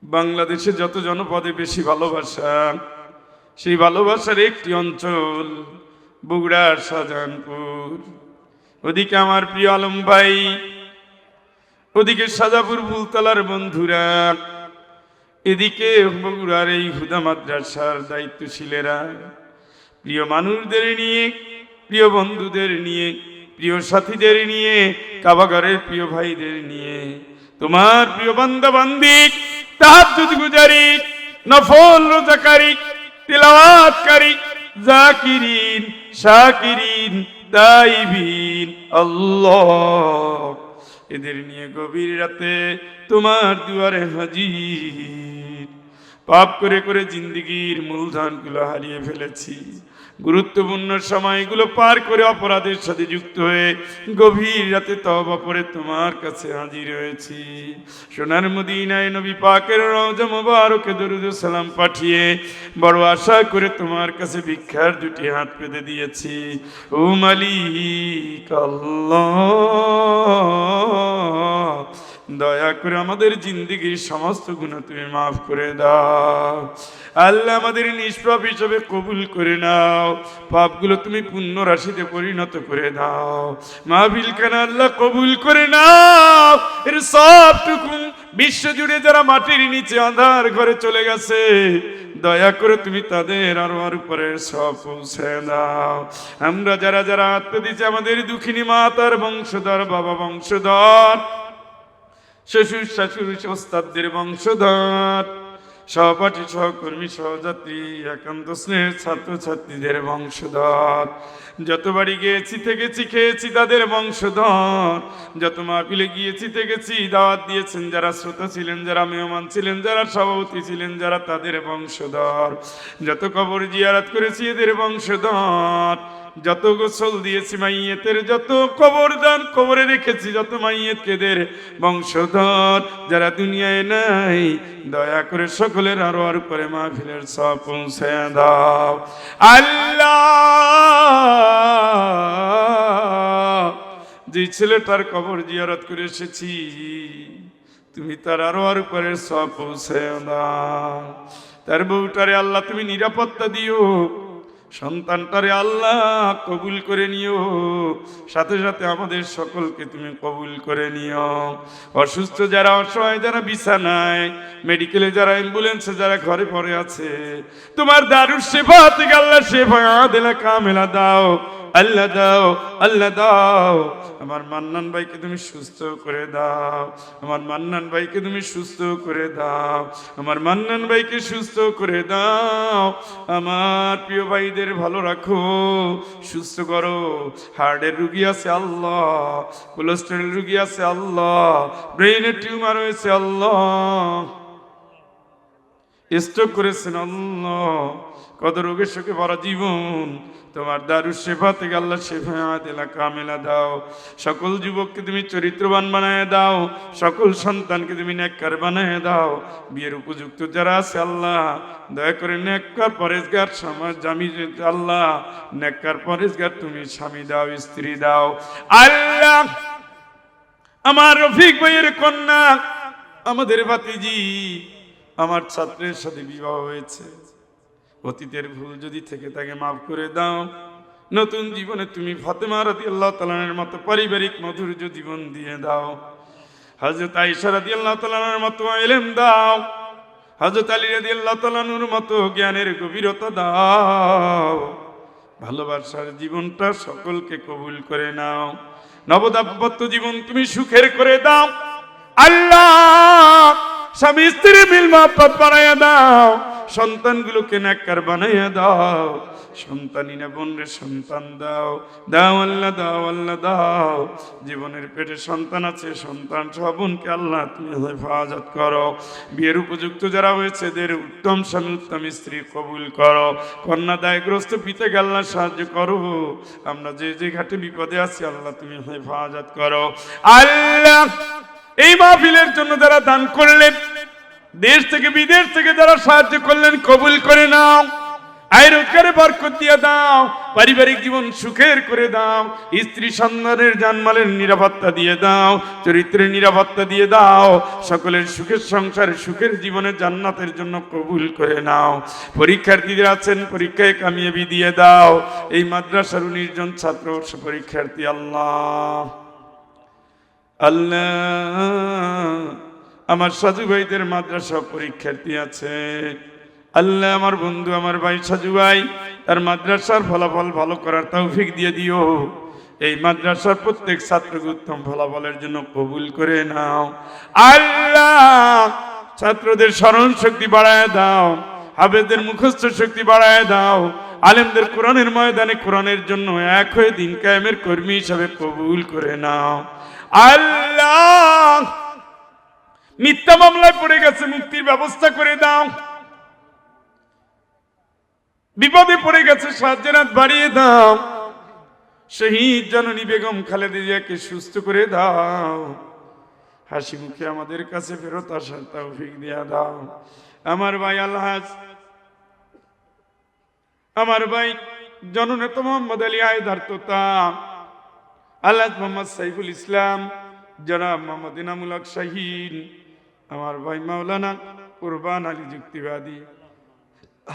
বাংলাদেশে যত জনপদে বেশি ভালোবাসা সেই ভালোবাসার একটি অঞ্চল বগুড়ার শাহজাহানপুর ওদিকে আমার প্রিয় আলম ভাই ওদিকে সাজাপুর ফুলতলার বন্ধুরা এদিকে বগুড়ার এই হুদা মাদ্রাসার দায়িত্বশীলেরা প্রিয় মানুষদের নিয়ে প্রিয় বন্ধুদের নিয়ে প্রিয় সাথীদের নিয়ে কাবাগারের প্রিয় ভাইদের নিয়ে তোমার প্রিয় বান্দা বান্দি তাহাজ্জুদ গুজারি নফল রোজাকারী তিলাওয়াতকারী জাকিরিন শাকিরিন তাইবিন আল্লাহ এদের নিয়ে গভীর রাতে তোমার দুয়ারে হাজির পাপ করে করে জিন্দেগীর মূলধনগুলো হারিয়ে ফেলেছি গুরুত্বপূর্ণ সময়গুলো পার করে অপরাধের সাথে যুক্ত হয়ে গভীর রাতে তওবা করে তোমার কাছে হাজির হয়েছি সোনার মদিনায় নবী পাকের রওজা মোবারকে দরুদ ও সালাম পাঠিয়ে বড় আশা করে তোমার কাছে ভিক্ষার দুটি হাত পেতে দিয়েছি ও মালিক আল্লাহ দয়া করে আমাদের জিন্দেগীর সমস্ত গুনাহ তুমি মাফ করে দাও আল্লাহ আমাদের নিষ্পাপ হিসেবে কবুল করে নাও পাপগুলো তুমি পুণ্য রাশিতে পরিণত করে দাও মাহফিল খানা আল্লাহ কবুল করে নাও এর সবটুকু বিশ্ব জুড়ে যারা মাটির নিচে আঁধার ঘরে চলে গেছে দয়া করে তুমি তাদের আরো উপরে সব পৌঁছে দাও আমরা যারা যারা আত্মা দিচ্ছি আমাদের দুঃখিনী মাতার বংশধর বাবা বংশধর শ্বশুর শাশুড় ওস্তাদদের বংশধর সহপাঠী সহকর্মী সহযাত্রী একান্ত স্নেহের ছাত্রছাত্রীদের বংশধর যত বাড়ি গিয়েছি থেকেছি খেয়েছি তাদের বংশধর যত মাহফিলে গিয়েছি থেকেছি দাওয়াত দিয়েছেন যারা শ্রোতা ছিলেন যারা মেহমান ছিলেন যারা সভাপতি ছিলেন যারা তাদের বংশধর যত কবর জিয়ারত করেছি এদের বংশধর যত গোসল দিয়েছি মাইয়েতের যত কবরদান কবরে রেখেছি যত মাইয়েতকেদের বংশধর যারা দুনিয়ায় নাই দয়া করে সকলের আরো আর করে মাহফিলের সব পৌঁছে দাও আল্লাহ যে ছেলেটার কবর জিয়ারত করে এসেছি তুমি তার আরো আর করে সব পৌঁছে দাও তার বউটারে আল্লাহ তুমি নিরাপত্তা দিও সন্তানটারে আল্লাহ কবুল করে নিও সাথে সাথে আমাদের সকলকে তুমি কবুল করে নিও অসুস্থ যারা অসহায় যারা বিছানায় মেডিকেলে যারা অ্যাম্বুলেন্সে যারা ঘরে পড়ে আছে তোমার দারুর সেবা থেকে আল্লাহ সেবা দিলা কামেলা দাও আল্লাহ দাও আল্লাহ দাও আমার মান্নান ভাইকে তুমি সুস্থ করে দাও আমার মান্নান ভাইকে তুমি সুস্থ করে দাও আমার মান্নান ভাইকে সুস্থ করে দাও আমার প্রিয় ভাইদের ভালো রাখো সুস্থ করো হার্টের রুগী আছে আল্লাহ কোলেস্টেরল রুগী আছে আল্লাহ ব্রেইনের টিউমার হয়েছে আল্লাহ স্ট্রোক করেছেন আল্লাহ কত রোগের শোকে ভরা জীবন, তোমার দারুস শেফা থেকে আল্লাহ শেফায়াতিলা কামেলা দাও। সকল যুবককে তুমি চরিত্রবান বানায় দাও, সকল সন্তানকে তুমি নেককার বানায় দাও। বিয়ের উপযুক্ত যারা আছে আল্লাহ দয়া করে নেককার পরেজগার সমাজ জামি আল্লাহ নেককার পরেজগার তুমি স্বামী দাও, স্ত্রী দাও আল্লাহ। আমার রফিক ভাইয়ের কন্যা আমাদের ভাতিজি আমার ছাত্রের সাথে বিবাহ হয়েছে, অতীতের ভুল যদি থেকে তাকে মাফ করে দাও। নতুন জীবনে তুমি ফাতেমা রাদিয়াল্লাহু তাআলার মতো পারিবারিক মাধুর্য জীবন দিয়ে দাও। হযরত আয়েশা রাদিয়াল্লাহু তাআলার মতো ইলম দাও, হযরত আলী রাদিয়াল্লাহু তাআলার মতো জ্ঞানের গভীরতা দাও। ভালোবাসার জীবনটা সকলকে কবুল করে নাও। নবদাম্পত্য জীবন তুমি সুখের করে দাও আল্লাহ। স্বামী স্ত্রী মিল মহব্বত বানাইয়া দাও, সন্তানগুলোকে নেককার বানাইয়া দাও। সন্তানিনা বোনরে সন্তান দাও, দাও আল্লাহ, দাও আল্লাহ দাও। জীবনের পেটে সন্তান আছে, সন্তান সহ বোনকে আল্লাহ তুমি হেফাজত করো। বিয়ের উপযুক্ত যারা হয়েছে এদের উত্তম স্বামী উত্তম স্ত্রী কবুল করো। কন্যা দায়গ্রস্ত পিতাকে আল্লাহ সাহায্য করো। আমরা যে যে ঘাটে বিপদে আছি আল্লাহ তুমি হেফাজত করো আল্লাহ। এই মাহফিলের জন্য যারা দান করলেন, দেশ থেকে বিদেশ থেকে যারা সাহায্য করলেন কবুল করে নাও। আয় রোজগারে বরকত দিয়ে দাও, পারিবারিক জীবন সুখের করে দাও। স্ত্রী সন্তানের জানমালের নিরাপত্তা দিয়ে দাও, চরিত্রের নিরাপত্তা দিয়ে দাও। সকলের সুখের সংসার সুখের জীবনে জান্নাতের জন্য কবুল করে নাও। পরীক্ষার্থীদের আছেন পরীক্ষায় কামিয়াবি দিয়ে দাও। এই মাদ্রাসার 19 জন ছাত্র পরীক্ষার্থী আল্লাহ আল্লাহ। আমার সাজু ভাইদের মাদ্রাসা পরীক্ষার্থী আছে আল্লাহ। আমার বন্ধু আমার ভাই সাজু ভাই তার মাদ্রাসার ফলাফল ভালো করার তৌফিক দিয়ে দিও। এই মাদ্রাসার প্রত্যেক ছাত্রকে উত্তম ফলাফলের জন্য কবুল করে নাও আল্লাহ। ছাত্রদের স্মরণ শক্তি বাড়ায় দাও, হাফেজদের মুখস্থ শক্তি বাড়ায় দাও। আলেমদের কোরআনের ময়দানে কোরআনের জন্য এক হয়ে দিন কায়েমের কর্মী হিসাবে কবুল করে নাও আল্লাহ। মিথ্যা মামলায় পড়ে গেছে, মুক্তির ব্যবস্থা করে দাও। বিপদে পড়ে গেছে, সাহায্যের হাত বাড়িয়ে দাও। শহীদ জননী বেগম খালেদা জিয়াকে সুস্থ করে দাও। হাসি মুখে আমাদের কাছে ফেরত আসার তৌফিক দিয়া দাও। আমার ভাই আলহাজ, আমার ভাই জননেতা মোহাম্মদ আলী হায়দার তোতা, আলহাজ মোহাম্মদ সাইফুল ইসলাম, জনাব মোহাম্মদ ইনামুল হক শাহীন, আমার ভাই মাওলানা কুরবান আলী যুক্তিবাদী,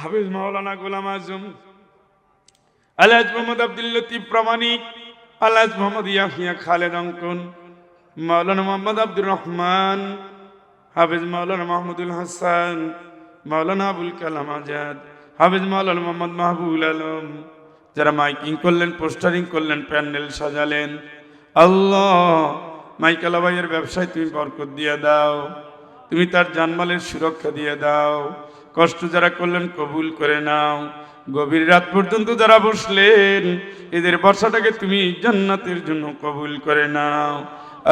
হাফিজ মাওলানা গোলাম আজম, আলহাজ মোহাম্মদ আব্দুল লতিফ প্রামাণিক, আলহাজ মোহাম্মদ ইয়াহিয়া খালেদ অঙ্কন, মাওলানা মোহাম্মদ আব্দুর রহমান, হাফিজ মাওলানা মাহমুদুল হাসান, মাওলানা আবুল কালাম আজাদ, হাফিজ মাওলানা মোহাম্মদ মাহবুল আলম, যারা মাইকিং করলেন, পোস্টারিং করলেন, প্যান্ডেল সাজালেন আল্লাহ। মাইকালা ভাইয়ের ব্যবসায় তুমি বরকত দিয়ে দাও, তুমি তার জানমালের সুরক্ষা দিয়ে দাও। কষ্ট যারা করলেন কবুল করে নাও। গভীর রাত পর্যন্ত যারা বসলেন এদের বর্ষাটাকে তুমি জান্নাতের জন্য কবুল করে নাও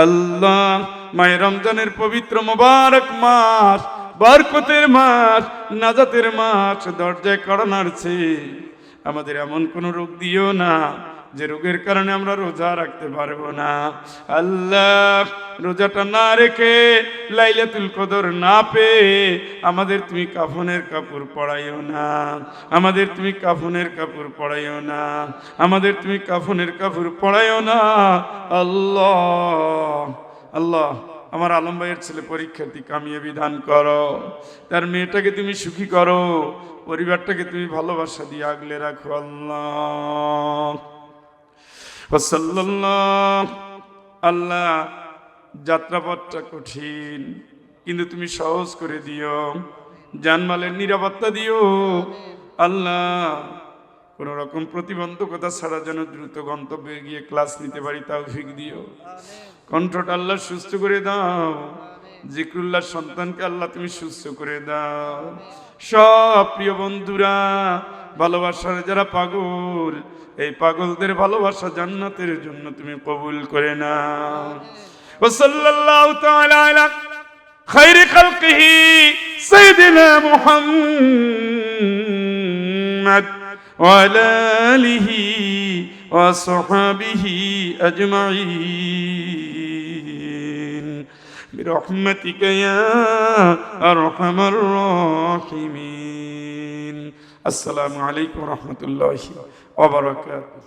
আল্লাহ। মায়ে রমজানের পবিত্র মোবারক মাস, বরকতের মাস, নাজাতের মাস, দরজায় কড়া নাড়ছে। আমাদের এমন কোন রোগ দিও না যে রোগের কারণে আমরা রোজা রাখতে পারবো না আল্লাহ। রোজাটা না রেখে, লাইলাতুল কদর না পেয়ে আমাদের তুমি কাফনের কাপড় পরাইও না, আমাদের তুমি কাফনের কাপড় পরাইও না, আমাদের তুমি কাফনের কাপড় পরাইও না আল্লাহ। আল্লাহ আমার আলম ভাইয়ের ছেলে পরীক্ষার্থী কামিয়াবি দান করো, তার মেয়েটাকে তুমি সুখী করো, পরিবারটাকে তুমি ভালোবাসা দিয়ে আগলে রাখো আল্লাহ। আল্লাহ যাত্রাপথটা কঠিন কিন্তু তুমি সহজ করে দিও, জানমালের নিরাপত্তা দিও আল্লাহ। কোন রকম প্রতিবন্ধকতা ছাড়া যেন দ্রুত গন্তব্যে গিয়ে ক্লাস নিতে পারি তৌফিক দিও। কণ্ঠটা আল্লাহ সুস্থ করে দাও, জিকরুল্লাহ সন্তানকে আল্লাহ তুমি সুস্থ করে দাও। সব প্রিয় বন্ধুরা, ভালোবাসার যারা পাগল, এই পাগলদের ভালোবাসা জান্নাতের জন্য তুমি কবুল করে নাও। ওয়া সাল্লাল্লাহু তাআলা আলা খায়রি খালকিহি সাইয়্যিদিনা মুহাম্মদ محمد وعلى آله وصحبه أجمعين برحمتك يا أرحم الراحمين. السلام عليكم ورحمة الله وبركاته.